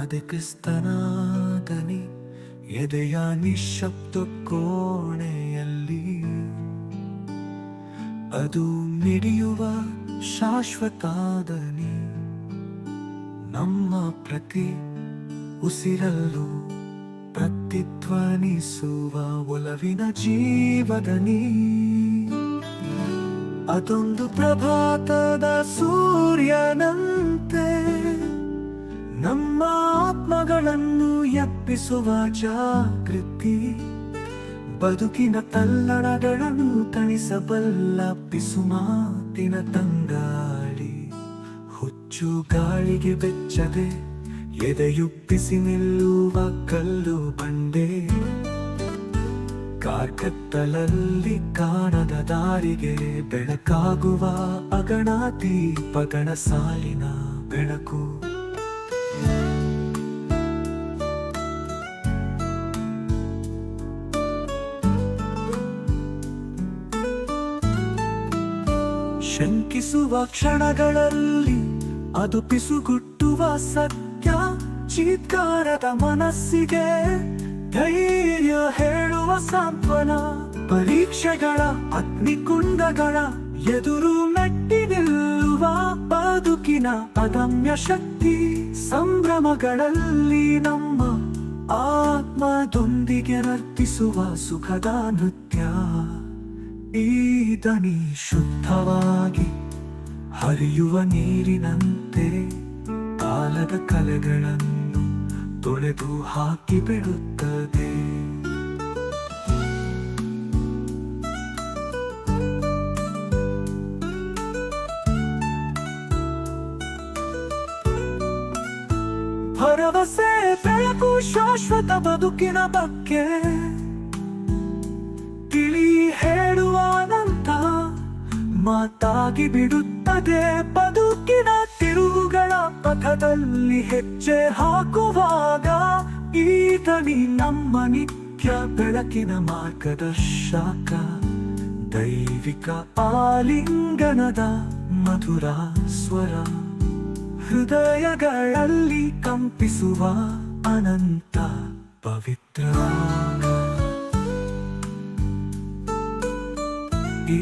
ಅದೇ ಕ್ರಿಸ್ತನ ದನಿ ಎದೆಯ ನಿಶ್ಶಬ್ದ ಕೋಣೆಯಲ್ಲಿ. ಅದು ಮಿಡಿಯುವ ಶಾಶ್ವತ ದನಿ, ನಮ್ಮ ಪ್ರತಿ ಉಸಿರಲ್ಲೂ ಪ್ರತಿಧ್ವನಿಸುವ ಒಲವಿನ ಜೀವದನಿ. ಅದೊಂದು ಪ್ರಭಾತದ ಸೂರ್ಯನಂತೆ ನಮ್ಮ ಆತ್ಮಗಳನ್ನು ಎಬ್ಬಿಸುವ ಜಾಗೃತಿ. ಬದುಕಿನ ತಲ್ಲಣಗಳನ್ನು ತಣಿಸಬಲ್ಲ ಪಿಸುಮಾತಿನ ತಂಗಾಳಿ. ಹುಚ್ಚು ಗಾಳಿಗೆ ಬೆಚ್ಚದೆ ಎದೆಯುಬ್ಬಿಸಿ ನಿಲ್ಲುವ ಕಲ್ಲು ಬಂಡೆ. ಕಾರ್ಕತ್ತಲಲ್ಲಿ ಕಾಣದ ದಾರಿಗೆ ಬೆಳಕಾಗುವ ಅಗಣ ದೀಪಗಳ ಸಾಲಿನ ಬೆಳಕು. ಶಂಕಿಸುವ ಕ್ಷಣಗಳಲ್ಲಿ ಅದು ಪಿಸುಗುಟ್ಟುವ ಸತ್ಯ. ಚೀತ್ಕಾರದ ಮನಸ್ಸಿಗೆ ಧೈರ್ಯ ಹೇಳುವ ಸಾಂತ್ವನ. ಪರೀಕ್ಷೆಗಳ ಅಗ್ನಿಕುಂಡಗಳ ಎದುರು ಮೆಟ್ಟಿ ನಿಲ್ಲುವ ಬದುಕಿನ ಅದಮ್ಯ ಶಕ್ತಿ. ಸಂಭ್ರಮಗಳಲ್ಲಿ ನಮ್ಮ ಆತ್ಮದೊಂದಿಗೆ ನರ್ತಿಸುವ ಸುಖದ ನೃತ್ಯ. ಈ ದನಿ ಶುದ್ಧವಾಗಿ ಹರಿಯುವ ನೀರಿನಂತೆ ಕಾಲದ ಕಲೆಗಳನ್ನು ತೊಳೆದು ಹಾಕಿ ಬಿಡುತ್ತದೆ. ಭರವಸೆ ಬೆಳಕು ಶಾಶ್ವತ ಬದುಕಿನ ಬಗ್ಗೆ ತಿಳಿ ಹೇಳುವ ಅನಂತ ಮಾತಾಗಿ ಬಿಡುತ್ತದೆ. ಬದುಕಿನ ತಿರುವುಗಳ ಪಥದಲ್ಲಿ ಹೆಜ್ಜೆ ಹಾಕುವಾಗ ಈ ದನಿ ನಮ್ಮ ನಿತ್ಯ ಬೆಳಕಿನ ಮಾರ್ಗದರ್ಶಕ. ದೈವಿಕ ಆಲಿಂಗನದ ಮಧುರ ಸ್ವರ, ಹೃದಯಗಳಲ್ಲಿ ಕಂಪಿಸುವ ಅನಂತ ಪವಿತ್ರ. ಈ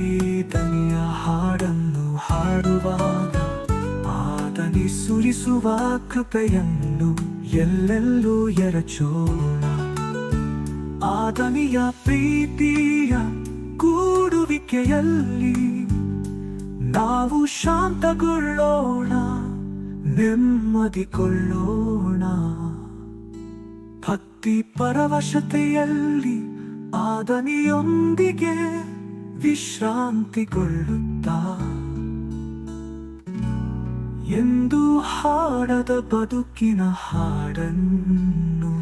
ದನಿಯ ಹಾಡನ್ನು ಹಾಡುವಾಗ ಆ ದನಿ ಸುರಿಸುವ ಕೃಪೆಯನ್ನು ಎಲ್ಲೆಲ್ಲೂ ಎರಚೋಣ. ಆ ದನಿಯ ಪ್ರೀತಿಯ ಕೂಡುವಿಕೆಯಲ್ಲಿ ನಾವು ಶಾಂತಗೊಳ್ಳೋಣ, ನೆಮ್ಮದಿಗೊಳ್ಳೋಣ. ಭಕ್ತಿ ಪರವಶತೆಯಲ್ಲಿ ಆ ದನಿಯೊಂದಿಗೆ ವಿಶ್ರಾಂತಿಗೊಳ್ಳುತ್ತಾ ಎಂದು ಹಾಡದ ಬದುಕಿನ ಹಾಡನ್ನು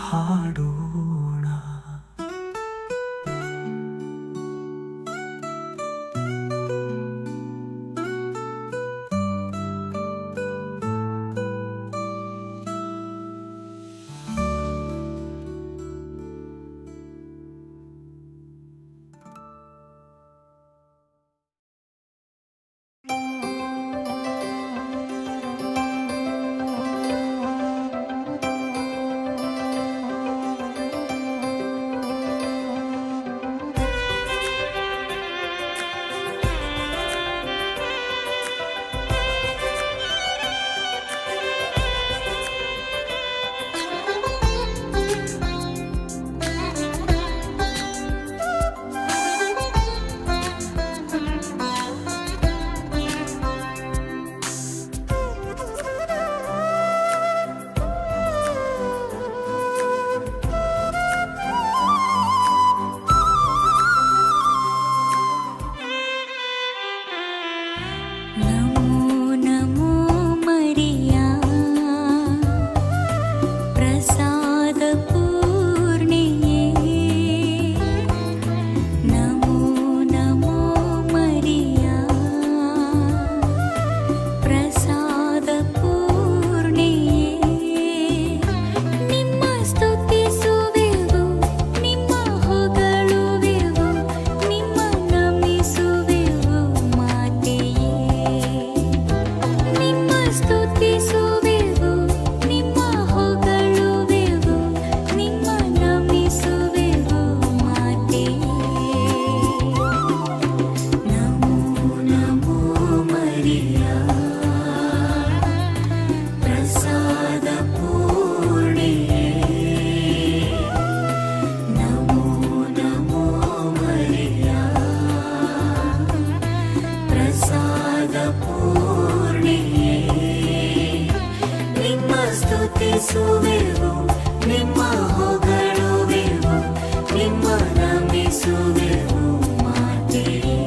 ಹಾಡೋಣ. ಸ್ತುತಿಸುವೆವು, ನಿಮ್ಮ ಹೊಗಳುವೆವು, ನಿಮ್ಮ ನಮಿಸುವೆವು ಮಾತೆಯೇ.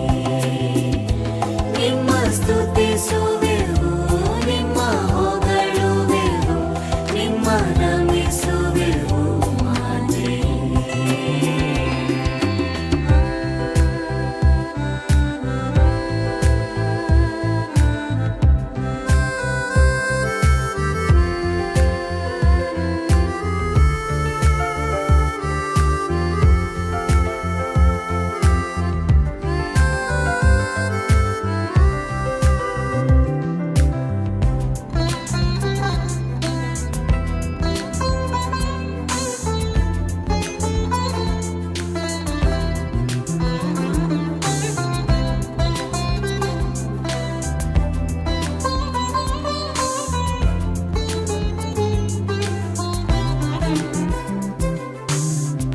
ನಿಮ್ಮ ಸ್ತುತಿಸುವೆವು, ನಿಮ್ಮ ಹೊಗಳುವೆವು, ನಿಮ್ಮ ನಮಿಸುವೆವು ಮಾತೆಯೇ.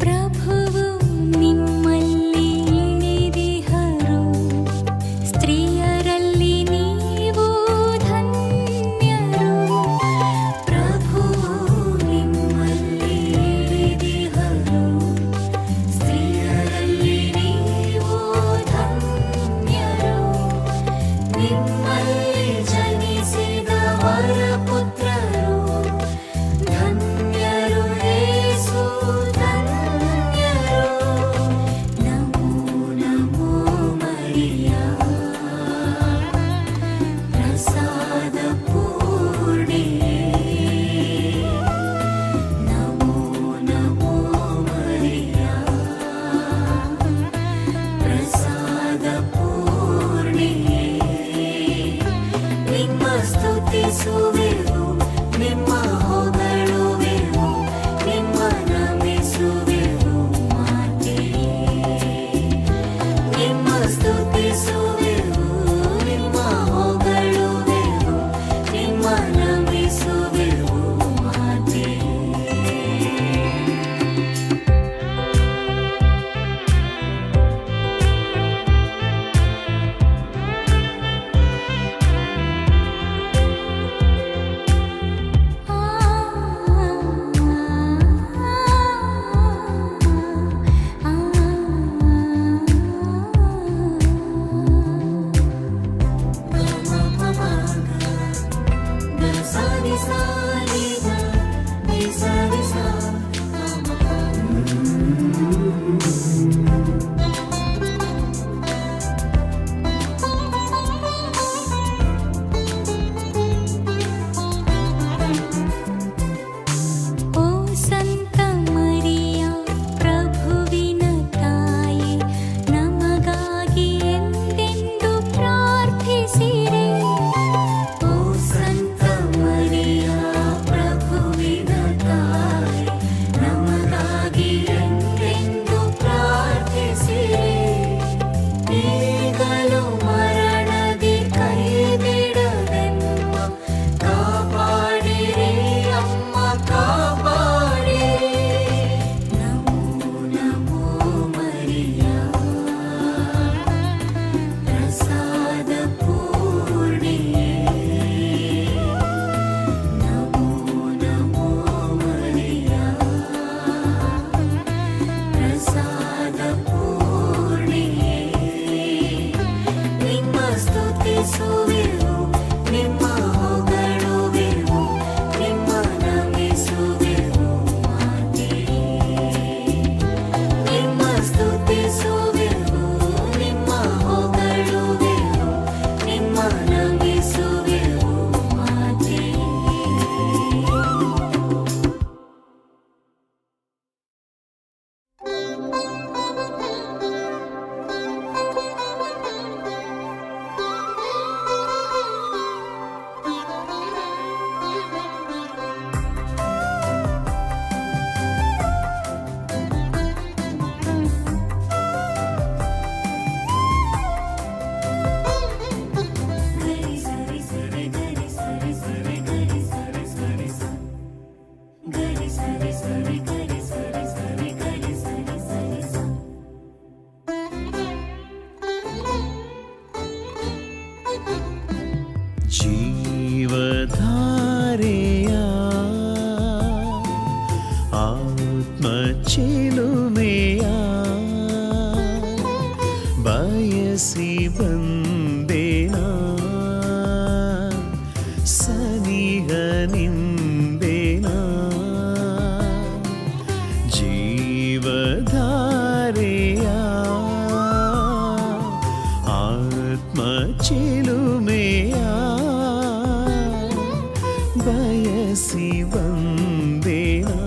ಪ್ರಭುವು ನಿಮ್ಮಲ್ಲಿ ಇಳಿದಿಹರು, ಸ್ತ್ರೀಯರಲ್ಲಿ ನೀವು ಧನ್ಯರು. ಪ್ರಭುವು ನಿಮ್ಮಲ್ಲಿ ಇಳಿದಿಹರು, ಸ್ತ್ರೀಯರಲ್ಲಿ ನೀವು ಧನ್ಯರು. ನಿಮ್ಮಲ್ಲಿ ಜನಿಸಿದ ವರಪುತ್ರರು ಧನ್ಯರು, ಯೇಸು ಧನ್ಯರು. ನಮೋ ನಮೋ ಮರಿಯಾ, ಪ್ರಸಾದ ಪೂರ್ಣಿಯೇ. ನಮೋ ನಮೋ ಮರಿಯಾ, ಪ್ರಸಾದ ಪೂರ್ಣಿಯೇ. ನಿಮ್ಮ ಸ್ತುತಿಸುವೆವು, ನಿಮ್ಮ ಹೊಗಳುವೆವು, ನಿಮ್ಮ ನಮಿಸುವೆವು ಮಾತೆಯೇ. ನಿಮ್ಮ ಸ್ತುತಿಸುವೆವು, ನಿಮ್ಮ ಹೊಗಳುವೆವು, ನಿಮ್ಮ ನಮಿಸುವೆವು ಮಾತೆಯೇ. ಓ ಸಂತ ಮರಿಯಾ, ಪ್ರಭುವಿನ ತಾಯೇ, ನಮಗಾಗಿ ಎಂದೆಂದು ಪ್ರಾರ್ಥಿಸಿರಿ. ಓ ಸಂತ ಮರಿಯಾ, ಪ್ರಭುವಿನ ತಾಯೇ, ನಮಗಾಗಿ ಎಂದೆಂದು ಪ್ರಾರ್ಥಿಸಿರಿ. ಈಗಲೂ ಮರಣದಿ ಕೈ ಬಿಡದೆಮ್ಮ ಕಾಪಾಡಿರಿ ಅಮ್ಮ, ಕಾಪಾಡಿರಿ. ನಮೋ ನಮೋ ಮರಿಯಾ, ಪ್ರಸಾದ ಪೂರ್ಣಿಯೇ. ನಮೋ ನಮೋ ಮರಿಯಾ, ಪ್ರಸಾದ ಪೂರ್ಣಿಯೇ. ನಿಮ್ಮ ಸ್ತುತಿಸುವೆವು, ನಿಮ್ಮ ಹೊಗಳುವೆವು, ನಿಮ್ಮ ನಮಿಸುವೆವು ಮಾತೆಯೇ. ನಿಮ್ಮ ಸ್ತುತಿಸುವೆವು, ನಿಮ್ಮ ಹೊಗಳುವೆವು, ನಿಮ್ಮ ನಮಿಸುವೆವು ಮಾತೆಯೇ. ಜೀವಧಾರೆಯ ಆತ್ಮ ಚಿಲುಮೆಯ ಬಯಸಿ ಬಂದೇನಾ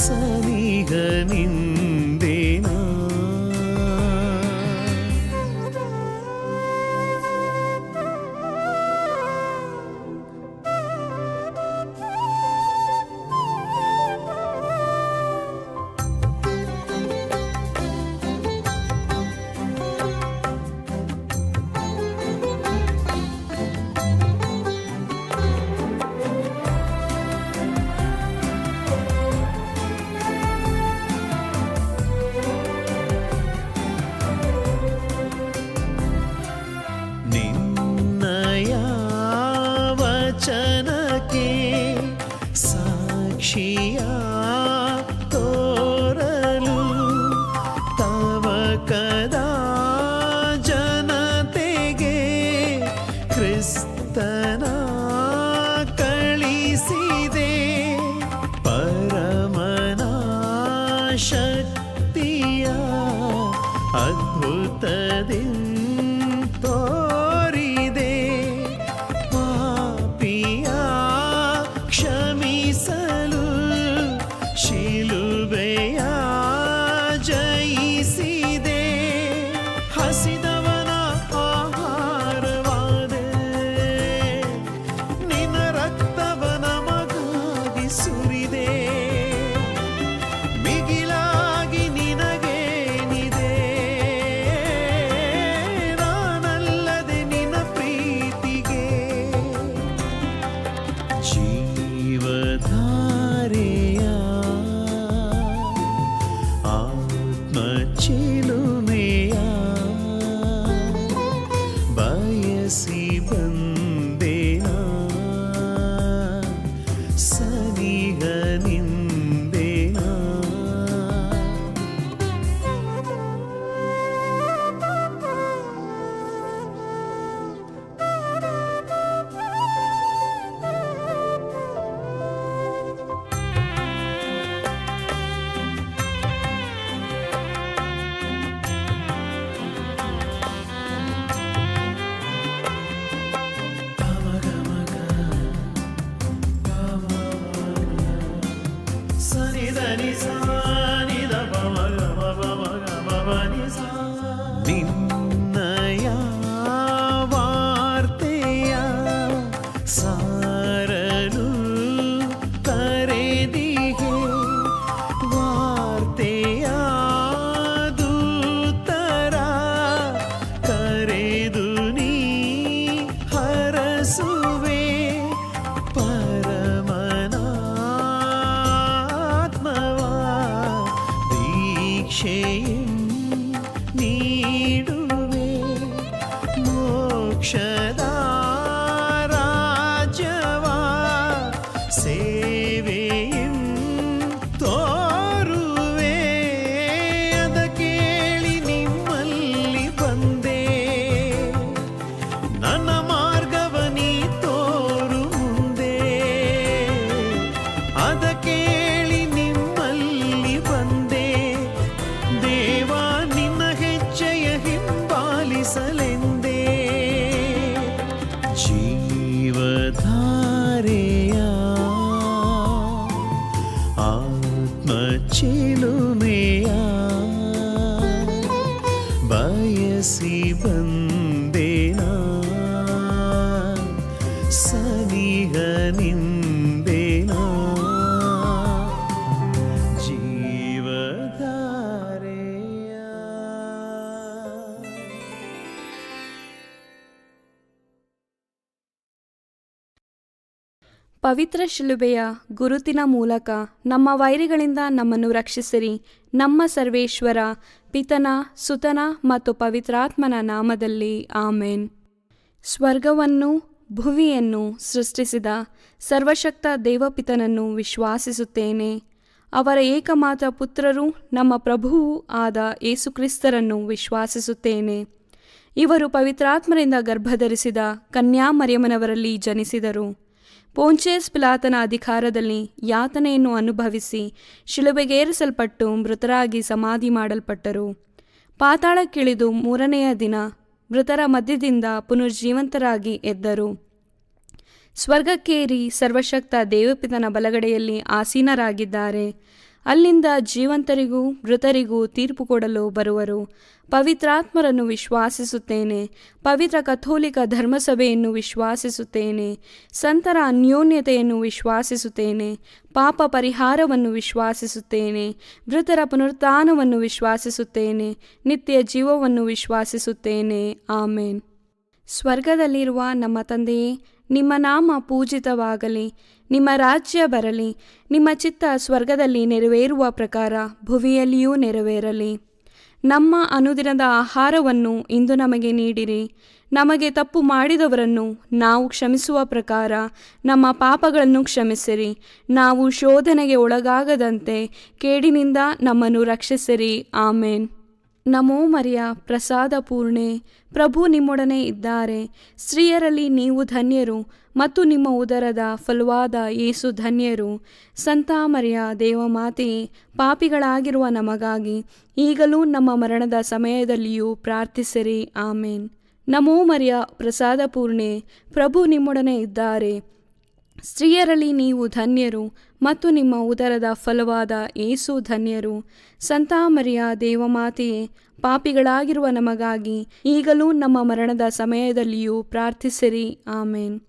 ಸನಿಹ ನಿಂದೇನಾ ನಿನ್ನಯ ವಚನಕ್ಕೆ ಸಾಕ್ಷಿಯ ತೋರಲು ತವಕದ ಜನತೆಗೆ ಕ್ರಿಸ್ತನ ಕಳಿಸಿದೆ ಪರಮನ ಶಕ್ತಿಯ ಅದ್ಭುತದಿಂದ ತೋರಿದೆ ಪಾಪಿಯ ಕ್ಷಮಿಸಲು ಶಿಲುಬೆಯ ಜಯಿಸಿದೆ ಹಸಿದವನ ಆಹಾರವಾದೆ ನಿನ್ನ ರಕ್ತವ ನಮಗಾಗಿ ಸುರಿದೆ ಮಿಗಿಲಾಗಿ ನಿನಗೇನಿದೆ ನಾನಲ್ಲದೆ ನಿನ್ನ ಪ್ರೀತಿಗೆ ಜೀವಧಾರೆಯ ಆತ್ಮ ಚಿಲುಮೆಯ ಬಯಸಿ ಬಂದೇನಾ ಸನಿಹ ನಿಂದೇನಾ ನಿನ್ನಯ ವಾರ್ತೆಯ ಸಾರಲು ಕರೆದಿಗೆ ವಾರ್ತೆಯ ದೂತರ ಕರೆದು ನೀ ಹರಸುವೆ ಪರಮನಾತ್ಮವ ದೀಕ್ಷೆಯು ನೀಡುವೆ ಮೋಕ್ಷದ ರಾಜ್ಯವ ಸೇವೆಯಂ ತೋರುವೆ ಅದ ಕೇಳಿ ನಿಮ್ಮಲ್ಲಿ ಬಂದೆ ನನ್ನ ಮಾರ್ಗವ ನೀ ತೋರು ಮುಂದೆ ಅದ ಕೇಳಿ ನಿಮ್ಮಲ್ಲಿ ಬಂದೆ ದೇವ ನಿನ್ನ ಹೆಜ್ಜೆಯ ಹಿಂಬಾಲಿಸಲೆಂದೇ ಜೀವಧಾರೆಯ ಆತ್ಮ ಚಿಲುಮೆಯ ಬಯಸಿ ಬಂದೇನಾ ಸನಿಹ ನಿಂದೇನಾ ಜೀವಧಾರೆಯ ಪವಿತ್ರ ಶಿಲುಬೆಯ ಗುರುತಿನ ಮೂಲಕ ನಮ್ಮ ವೈರಿಗಳಿಂದ ನಮ್ಮನ್ನು ರಕ್ಷಿಸಿರಿ. ನಮ್ಮ ಸರ್ವೇಶ್ವರ ಪಿತನ ಸುತನ ಮತ್ತು ಪವಿತ್ರಾತ್ಮನ ನಾಮದಲ್ಲಿ ಆಮೇನ್. ಸ್ವರ್ಗವನ್ನು ಭುವಿಯನ್ನು ಸೃಷ್ಟಿಸಿದ ಸರ್ವಶಕ್ತ ದೇವಪಿತನನ್ನು ವಿಶ್ವಾಸಿಸುತ್ತೇನೆ. ಅವರ ಏಕಮಾತ್ರ ಪುತ್ರರು ನಮ್ಮ ಪ್ರಭುವೂ ಆದ ಯೇಸುಕ್ರಿಸ್ತರನ್ನು ವಿಶ್ವಾಸಿಸುತ್ತೇನೆ. ಇವರು ಪವಿತ್ರಾತ್ಮರಿಂದ ಗರ್ಭಧರಿಸಿದ ಕನ್ಯಾಮರಿಯಮ್ಮನವರಲ್ಲಿ ಜನಿಸಿದರು. ಪೋಂಚೇಸ್ ಪಿಲಾತನ ಅಧಿಕಾರದಲ್ಲಿ ಯಾತನೆಯನ್ನು ಅನುಭವಿಸಿ ಶಿಲುಬೆಗೇರಿಸಲ್ಪಟ್ಟು ಮೃತರಾಗಿ ಸಮಾಧಿ ಮಾಡಲ್ಪಟ್ಟರು. ಪಾತಾಳಕ್ಕಿಳಿದು ಮೂರನೆಯ ದಿನ ಮೃತರ ಮಧ್ಯದಿಂದ ಪುನರ್ಜೀವಂತರಾಗಿ ಎದ್ದರು. ಸ್ವರ್ಗಕ್ಕೇರಿ ಸರ್ವಶಕ್ತ ದೇವಪಿತನ ಬಲಗಡೆಯಲ್ಲಿ ಆಸೀನರಾಗಿದ್ದಾರೆ. ಅಲ್ಲಿಂದ ಜೀವಂತರಿಗೂ ಮೃತರಿಗೂ ತೀರ್ಪು ಕೊಡಲು ಬರುವರು. ಪವಿತ್ರಾತ್ಮರನ್ನು ವಿಶ್ವಾಸಿಸುತ್ತೇನೆ. ಪವಿತ್ರ ಕಥೋಲಿಕ ಧರ್ಮಸಭೆಯನ್ನು ವಿಶ್ವಾಸಿಸುತ್ತೇನೆ. ಸಂತರ ಅನ್ಯೋನ್ಯತೆಯನ್ನು ವಿಶ್ವಾಸಿಸುತ್ತೇನೆ. ಪಾಪ ಪರಿಹಾರವನ್ನು ವಿಶ್ವಾಸಿಸುತ್ತೇನೆ. ಮೃತರ ಪುನರುತ್ಥಾನವನ್ನು ವಿಶ್ವಾಸಿಸುತ್ತೇನೆ. ನಿತ್ಯ ಜೀವವನ್ನು ವಿಶ್ವಾಸಿಸುತ್ತೇನೆ. ಆಮೇನ್. ಸ್ವರ್ಗದಲ್ಲಿರುವ ನಮ್ಮ ತಂದೆಯೇ, ನಿಮ್ಮ ನಾಮ ಪೂಜಿತವಾಗಲಿ. ನಿಮ್ಮ ರಾಜ್ಯ ಬರಲಿ. ನಿಮ್ಮ ಚಿತ್ತ ಸ್ವರ್ಗದಲ್ಲಿ ನೆರವೇರುವ ಪ್ರಕಾರ ಭುವಿಯಲ್ಲಿಯೂ ನೆರವೇರಲಿ. ನಮ್ಮ ಅನುದಿನದ ಆಹಾರವನ್ನು ಇಂದು ನಮಗೆ ನೀಡಿರಿ. ನಮಗೆ ತಪ್ಪು ಮಾಡಿದವರನ್ನು ನಾವು ಕ್ಷಮಿಸುವ ಪ್ರಕಾರ ನಮ್ಮ ಪಾಪಗಳನ್ನು ಕ್ಷಮಿಸಿರಿ. ನಾವು ಶೋಧನೆಗೆ ಒಳಗಾಗದಂತೆ ಕೇಡಿನಿಂದ ನಮ್ಮನ್ನು ರಕ್ಷಿಸಿರಿ. ಆಮೇನ್. ನಮೋ ಮರಿಯ, ಪ್ರಸಾದ ಪೂರ್ಣೆ, ಪ್ರಭು ನಿಮ್ಮೊಡನೆ ಇದ್ದಾರೆ. ಸ್ತ್ರೀಯರಲ್ಲಿ ನೀವು ಧನ್ಯರು ಮತ್ತು ನಿಮ್ಮ ಉದರದ ಫಲವಾದ ಯೇಸು ಧನ್ಯರು. ಸಂತ ಮರಿಯ ದೇವಮಾತೆಯೇ, ಪಾಪಿಗಳಾಗಿರುವ ನಮಗಾಗಿ ಈಗಲೂ ನಮ್ಮ ಮರಣದ ಸಮಯದಲ್ಲಿಯೂ ಪ್ರಾರ್ಥಿಸಿರಿ. ಆಮೇನ್. ನಮೋ ಮರಿಯ, ಪ್ರಸಾದ ಪೂರ್ಣೆ, ಪ್ರಭು ನಿಮ್ಮೊಡನೆ ಇದ್ದಾರೆ. ಸ್ತ್ರೀಯರಲ್ಲಿ ನೀವು ಧನ್ಯರು ಮತ್ತು ನಿಮ್ಮ ಉದರದ ಫಲವಾದ ಯೇಸು ಧನ್ಯರು. ಸಂತ ಮರಿಯ ದೇವಮಾತೆಯೇ, ಪಾಪಿಗಳಾಗಿರುವ ನಮಗಾಗಿ ಈಗಲೂ ನಮ್ಮ ಮರಣದ ಸಮಯದಲ್ಲಿಯೂ ಪ್ರಾರ್ಥಿಸಿರಿ. ಆಮೇನ್.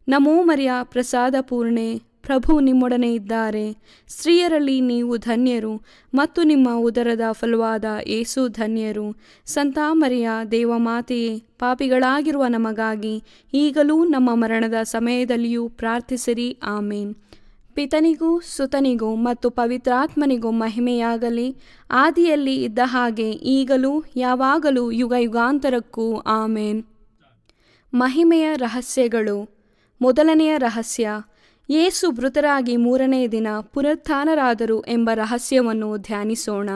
ನಮೋ ಮರಿಯ, ಪ್ರಸಾದ ಪೂರ್ಣೆ, ಪ್ರಭು ನಿಮ್ಮೊಡನೆ ಇದ್ದಾರೆ. ಸ್ತ್ರೀಯರಲ್ಲಿ ನೀವು ಧನ್ಯರು ಮತ್ತು ನಿಮ್ಮ ಉದರದ ಫಲವಾದ ಯೇಸು ಧನ್ಯರು. ಸಂತ ಮರಿಯ ದೇವಮಾತೆಯೇ, ಪಾಪಿಗಳಾಗಿರುವ ನಮಗಾಗಿ ಈಗಲೂ ನಮ್ಮ ಮರಣದ ಸಮಯದಲ್ಲಿಯೂ ಪ್ರಾರ್ಥಿಸಿರಿ. ಆಮೇನ್. ಪಿತನಿಗೂ ಸುತನಿಗೂ ಮತ್ತು ಪವಿತ್ರಾತ್ಮನಿಗೂ ಮಹಿಮೆಯಾಗಲಿ, ಆದಿಯಲ್ಲಿ ಇದ್ದ ಹಾಗೆ ಈಗಲೂ ಯಾವಾಗಲೂ ಯುಗ ಯುಗಾಂತರಕ್ಕೂ. ಆಮೇನ್. ಮಹಿಮೆಯ ರಹಸ್ಯಗಳು. ಮೊದಲನೆಯ ರಹಸ್ಯ, ಯೇಸು ಮೃತರಾಗಿ ಮೂರನೇ ದಿನ ಪುನರುತ್ಥಾನರಾದರು ಎಂಬ ರಹಸ್ಯವನ್ನು ಧ್ಯಾನಿಸೋಣ.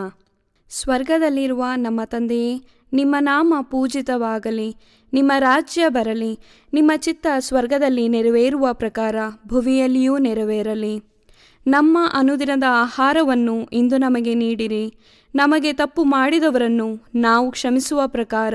ಸ್ವರ್ಗದಲ್ಲಿರುವ ನಮ್ಮ ತಂದೆಯೇ, ನಿಮ್ಮ ನಾಮ ಪೂಜಿತವಾಗಲಿ. ನಿಮ್ಮ ರಾಜ್ಯ ಬರಲಿ. ನಿಮ್ಮ ಚಿತ್ತ ಸ್ವರ್ಗದಲ್ಲಿ ನೆರವೇರುವ ಪ್ರಕಾರ ಭುವಿಯಲ್ಲಿಯೂ ನೆರವೇರಲಿ. ನಮ್ಮ ಅನುದಿನದ ಆಹಾರವನ್ನು ಇಂದು ನಮಗೆ ನೀಡಿರಿ. ನಮಗೆ ತಪ್ಪು ಮಾಡಿದವರನ್ನು ನಾವು ಕ್ಷಮಿಸುವ ಪ್ರಕಾರ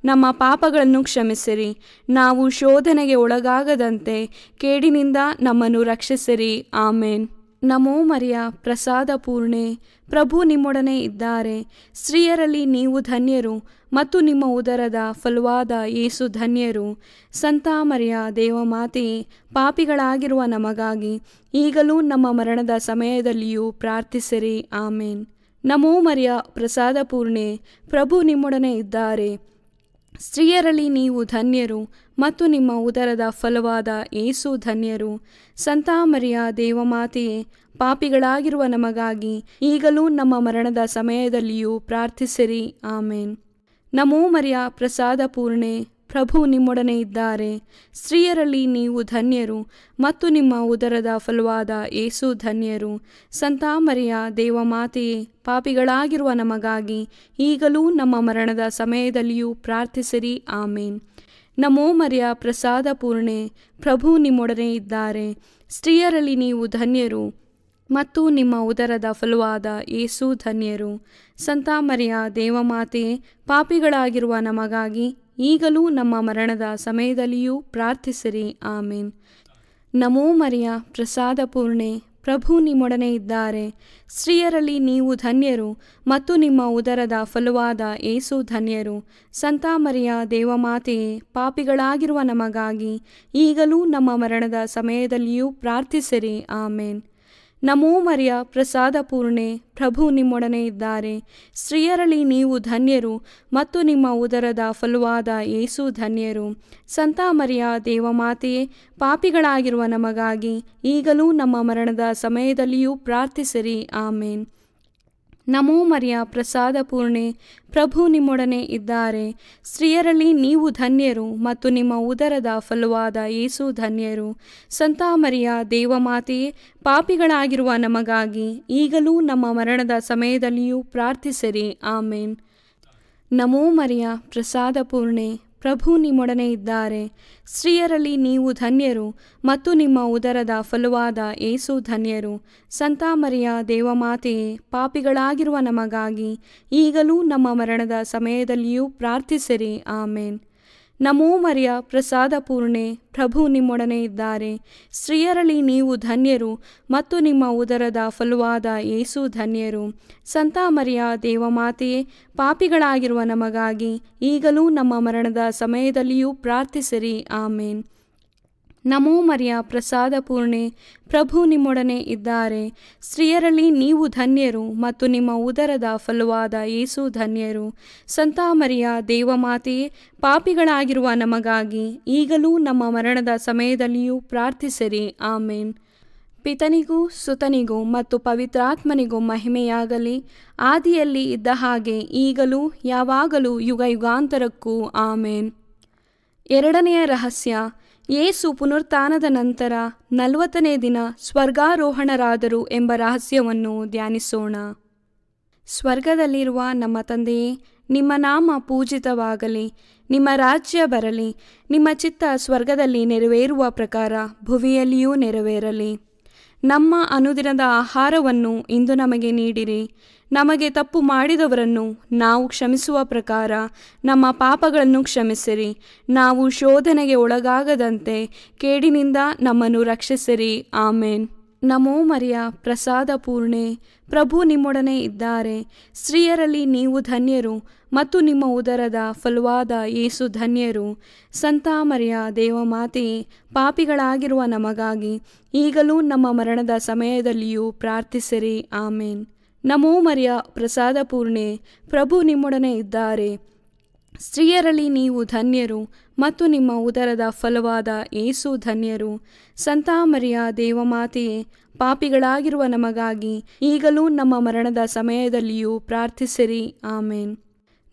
ನಮ್ಮ ಪಾಪಗಳನ್ನು ಕ್ಷಮಿಸಿರಿ. ನಾವು ಶೋಧನೆಗೆ ಒಳಗಾಗದಂತೆ ಕೇಡಿನಿಂದ ನಮ್ಮನ್ನು ರಕ್ಷಿಸಿರಿ. ಆಮೇನ್. ನಮೋ ಮರಿಯ, ಪ್ರಸಾದ ಪೂರ್ಣೆ, ಪ್ರಭು ನಿಮ್ಮೊಡನೆ ಇದ್ದಾರೆ. ಸ್ತ್ರೀಯರಲ್ಲಿ ನೀವು ಧನ್ಯರು ಮತ್ತು ನಿಮ್ಮ ಉದರದ ಫಲವಾದ ಯೇಸು ಧನ್ಯರು. ಸಂತ ಮರಿಯ ದೇವಮಾತೆಯೇ, ಪಾಪಿಗಳಾಗಿರುವ ನಮಗಾಗಿ ಈಗಲೂ ನಮ್ಮ ಮರಣದ ಸಮಯದಲ್ಲಿಯೂ ಪ್ರಾರ್ಥಿಸಿರಿ. ಆಮೇನ್. ನಮೋ ಮರಿಯ, ಪ್ರಸಾದ ಪೂರ್ಣೆ, ಪ್ರಭು ನಿಮ್ಮೊಡನೆ ಇದ್ದಾರೆ. ಸ್ತ್ರೀಯರಲ್ಲಿ ನೀವು ಧನ್ಯರು ಮತ್ತು ನಿಮ್ಮ ಉದರದ ಫಲವಾದ ಯೇಸು ಧನ್ಯರು. ಸಂತ ಮರಿಯ ದೇವಮಾತೆಯೇ, ಪಾಪಿಗಳಾಗಿರುವ ನಮಗಾಗಿ ಈಗಲೂ ನಮ್ಮ ಮರಣದ ಸಮಯದಲ್ಲಿಯೂ ಪ್ರಾರ್ಥಿಸಿರಿ. ಆಮೇನ್. ನಮೋ ಮರಿಯ, ಪ್ರಸಾದ ಪೂರ್ಣೆ, ಪ್ರಭು ನಿಮ್ಮೊಡನೆ ಇದ್ದಾರೆ. ಸ್ತ್ರೀಯರಲ್ಲಿ ನೀವು ಧನ್ಯರು ಮತ್ತು ನಿಮ್ಮ ಉದರದ ಫಲವಾದ ಯೇಸು ಧನ್ಯರು. ಸಂತ ಮರಿಯ ದೇವಮಾತೆಯೇ, ಪಾಪಿಗಳಾಗಿರುವ ನಮಗಾಗಿ ಈಗಲೂ ನಮ್ಮ ಮರಣದ ಸಮಯದಲ್ಲಿಯೂ ಪ್ರಾರ್ಥಿಸಿರಿ. ಆಮೇನ್. ನಮೋ ಮರಿಯ, ಪ್ರಸಾದ ಪೂರ್ಣೆ, ಪ್ರಭು ನಿಮ್ಮೊಡನೆ ಇದ್ದಾರೆ. ಸ್ತ್ರೀಯರಲ್ಲಿ ನೀವು ಧನ್ಯರು ಮತ್ತು ನಿಮ್ಮ ಉದರದ ಫಲವಾದ ಯೇಸು ಧನ್ಯರು. ಸಂತ ಮರಿಯ ದೇವಮಾತೆಯೇ, ಪಾಪಿಗಳಾಗಿರುವ ನಮಗಾಗಿ ಈಗಲೂ ನಮ್ಮ ಮರಣದ ಸಮಯದಲ್ಲಿಯೂ ಪ್ರಾರ್ಥಿಸಿರಿ. ಆಮೇನ್. ನಮೋ ಮರಿಯ, ಪ್ರಸಾದ ಪೂರ್ಣೆ, ಪ್ರಭು ನಿಮ್ಮೊಡನೆ ಇದ್ದಾರೆ. ಸ್ತ್ರೀಯರಲ್ಲಿ ನೀವು ಧನ್ಯರು ಮತ್ತು ನಿಮ್ಮ ಉದರದ ಫಲವಾದ ಯೇಸು ಧನ್ಯರು. ಸಂತ ಮರಿಯ ದೇವಮಾತೆಯೇ, ಪಾಪಿಗಳಾಗಿರುವ ನಮಗಾಗಿ ಈಗಲೂ ನಮ್ಮ ಮರಣದ ಸಮಯದಲ್ಲಿಯೂ ಪ್ರಾರ್ಥಿಸಿರಿ. ಆಮೇನ್. ನಮೋ ಮರಿಯ, ಪ್ರಸಾದ ಪೂರ್ಣೆ, ಪ್ರಭು ನಿಮ್ಮೊಡನೆ ಇದ್ದಾರೆ. ಸ್ತ್ರೀಯರಲ್ಲಿ ನೀವು ಧನ್ಯರು ಮತ್ತು ನಿಮ್ಮ ಉದರದ ಫಲವಾದ ಯೇಸು ಧನ್ಯರು. ಸಂತ ಮರಿಯ ದೇವಮಾತೆಯೇ, ಪಾಪಿಗಳಾಗಿರುವ ನಮಗಾಗಿ ಈಗಲೂ ನಮ್ಮ ಮರಣದ ಸಮಯದಲ್ಲಿಯೂ ಪ್ರಾರ್ಥಿಸಿರಿ. ಆಮೇನ್. ನಮೋ ಮರಿಯ, ಪ್ರಸಾದ ಪೂರ್ಣೆ, ಪ್ರಭು ನಿಮ್ಮೊಡನೆ ಇದ್ದಾರೆ. ಸ್ತ್ರೀಯರಲ್ಲಿ ನೀವು ಧನ್ಯರು ಮತ್ತು ನಿಮ್ಮ ಉದರದ ಫಲವಾದ ಯೇಸು ಧನ್ಯರು. ಸಂತ ಮರಿಯ ದೇವಮಾತೆಯೇ, ಪಾಪಿಗಳಾಗಿರುವ ನಮಗಾಗಿ ಈಗಲೂ ನಮ್ಮ ಮರಣದ ಸಮಯದಲ್ಲಿಯೂ ಪ್ರಾರ್ಥಿಸಿರಿ. ಆಮೇನ್. ನಮೋ ಮರಿಯ, ಪ್ರಸಾದ ಪೂರ್ಣೆ, ಪ್ರಭು ನಿಮ್ಮೊಡನೆ ಇದ್ದಾರೆ. ಸ್ತ್ರೀಯರಲ್ಲಿ ನೀವು ಧನ್ಯರು ಮತ್ತು ನಿಮ್ಮ ಉದರದ ಫಲವಾದ ಯೇಸು ಧನ್ಯರು. ಸಂತ ಮರಿಯ ದೇವಮಾತೆಯೇ, ಪಾಪಿಗಳಾಗಿರುವ ನಮಗಾಗಿ ಈಗಲೂ ನಮ್ಮ ಮರಣದ ಸಮಯದಲ್ಲಿಯೂ ಪ್ರಾರ್ಥಿಸಿರಿ. ಆಮೇನ್. ನಮೋ ಮರಿಯ ಪ್ರಸಾದ ಪೂರ್ಣೆ, ಪ್ರಭು ನಿಮ್ಮೊಡನೆ ಇದ್ದಾರೆ. ಸ್ತ್ರೀಯರಲ್ಲಿ ನೀವು ಧನ್ಯರು ಮತ್ತು ನಿಮ್ಮ ಉದರದ ಫಲವಾದ ಯೇಸು ಧನ್ಯರು. ಸಂತ ಮರಿಯ ದೇವಮಾತೆಯೇ, ಪಾಪಿಗಳಾಗಿರುವ ನಮಗಾಗಿ ಈಗಲೂ ನಮ್ಮ ಮರಣದ ಸಮಯದಲ್ಲಿಯೂ ಪ್ರಾರ್ಥಿಸಿರಿ. ಆಮೇನ್. ನಮೋ ಮರಿಯ ಪ್ರಸಾದ ಪೂರ್ಣೆ, ಪ್ರಭು ನಿಮ್ಮೊಡನೆ ಇದ್ದಾರೆ. ಸ್ತ್ರೀಯರಲ್ಲಿ ನೀವು ಧನ್ಯರು ಮತ್ತು ನಿಮ್ಮ ಉದರದ ಫಲವಾದ ಯೇಸು ಧನ್ಯರು. ಸಂತ ಮರಿಯ ದೇವಮಾತೆಯೇ, ಪಾಪಿಗಳಾಗಿರುವ ನಮಗಾಗಿ ಈಗಲೂ ನಮ್ಮ ಮರಣದ ಸಮಯದಲ್ಲಿಯೂ ಪ್ರಾರ್ಥಿಸಿರಿ. ಆಮೇನ್. ಪಿತನಿಗೂ ಸುತನಿಗೂ ಮತ್ತು ಪವಿತ್ರಾತ್ಮನಿಗೂ ಮಹಿಮೆಯಾಗಲಿ, ಆದಿಯಲ್ಲಿ ಇದ್ದ ಹಾಗೆ ಈಗಲೂ ಯಾವಾಗಲೂ ಯುಗಯುಗಾಂತರಕ್ಕೂ. ಆಮೇನ್. ಎರಡನೆಯ ರಹಸ್ಯ, ಯೇಸು ಪುನರುತ್ಥಾನದ ನಂತರ 40ನೇ ದಿನ ಸ್ವರ್ಗಾರೋಹಣರಾದರು ಎಂಬ ರಹಸ್ಯವನ್ನು ಧ್ಯಾನಿಸೋಣ. ಸ್ವರ್ಗದಲ್ಲಿರುವ ನಮ್ಮ ತಂದೆಯೇ, ನಿಮ್ಮ ನಾಮ ಪೂಜಿತವಾಗಲಿ, ನಿಮ್ಮ ರಾಜ್ಯ ಬರಲಿ, ನಿಮ್ಮ ಚಿತ್ತ ಸ್ವರ್ಗದಲ್ಲಿ ನೆರವೇರುವ ಪ್ರಕಾರ ಭುವಿಯಲ್ಲಿಯೂ ನೆರವೇರಲಿ. ನಮ್ಮ ಅನುದಿನದ ಆಹಾರವನ್ನು ಇಂದು ನಮಗೆ ನೀಡಿರಿ. ನಮಗೆ ತಪ್ಪು ಮಾಡಿದವರನ್ನು ನಾವು ಕ್ಷಮಿಸುವ ಪ್ರಕಾರ ನಮ್ಮ ಪಾಪಗಳನ್ನು ಕ್ಷಮಿಸಿರಿ. ನಾವು ಶೋಧನೆಗೆ ಒಳಗಾಗದಂತೆ ಕೇಡಿನಿಂದ ನಮ್ಮನ್ನು ರಕ್ಷಿಸಿರಿ. ಆಮೇನ್. ನಮೋ ಮರಿಯ ಪ್ರಸಾದ ಪೂರ್ಣೆ, ಪ್ರಭು ನಿಮ್ಮೊಡನೆ ಇದ್ದಾರೆ. ಸ್ತ್ರೀಯರಲ್ಲಿ ನೀವು ಧನ್ಯರು ಮತ್ತು ನಿಮ್ಮ ಉದರದ ಫಲವಾದ ಯೇಸು ಧನ್ಯರು. ಸಂತ ಮರಿಯ ದೇವಮಾತೆಯೇ, ಪಾಪಿಗಳಾಗಿರುವ ನಮಗಾಗಿ ಈಗಲೂ ನಮ್ಮ ಮರಣದ ಸಮಯದಲ್ಲಿಯೂ ಪ್ರಾರ್ಥಿಸಿರಿ. ಆಮೇನ್. ನಮೋ ಮರಿಯ ಪ್ರಸಾದ ಪೂರ್ಣೆ, ಪ್ರಭು ನಿಮ್ಮೊಡನೆ ಇದ್ದಾರೆ. ಸ್ತ್ರೀಯರಲ್ಲಿ ನೀವು ಧನ್ಯರು ಮತ್ತು ನಿಮ್ಮ ಉದರದ ಫಲವಾದ ಯೇಸು ಧನ್ಯರು. ಸಂತ ಮರಿಯ ದೇವಮಾತೆಯೇ, ಪಾಪಿಗಳಾಗಿರುವ ನಮಗಾಗಿ ಈಗಲೂ ನಮ್ಮ ಮರಣದ ಸಮಯದಲ್ಲಿಯೂ ಪ್ರಾರ್ಥಿಸಿರಿ. ಆಮೇನ್.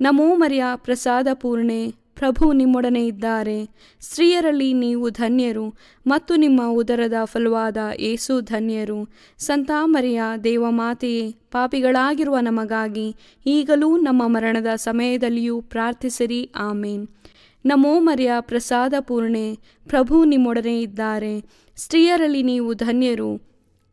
ನಮೋ ಮರಿಯ ಪ್ರಸಾದ ಪೂರ್ಣೆ, ಪ್ರಭು ನಿಮ್ಮೊಡನೆ ಇದ್ದಾರೆ. ಸ್ತ್ರೀಯರಲ್ಲಿ ನೀವು ಧನ್ಯರು ಮತ್ತು ನಿಮ್ಮ ಉದರದ ಫಲವಾದ ಯೇಸು ಧನ್ಯರು. ಸಂತ ಮರಿಯ ದೇವಮಾತೆಯೇ, ಪಾಪಿಗಳಾಗಿರುವ ನಮಗಾಗಿ ಈಗಲೂ ನಮ್ಮ ಮರಣದ ಸಮಯದಲ್ಲಿಯೂ ಪ್ರಾರ್ಥಿಸಿರಿ. ಆಮೇನ್. ನಮೋ ಮರಿಯ ಪ್ರಸಾದ ಪೂರ್ಣೆ, ಪ್ರಭು ನಿಮ್ಮೊಡನೆ ಇದ್ದಾರೆ. ಸ್ತ್ರೀಯರಲ್ಲಿ ನೀವು ಧನ್ಯರು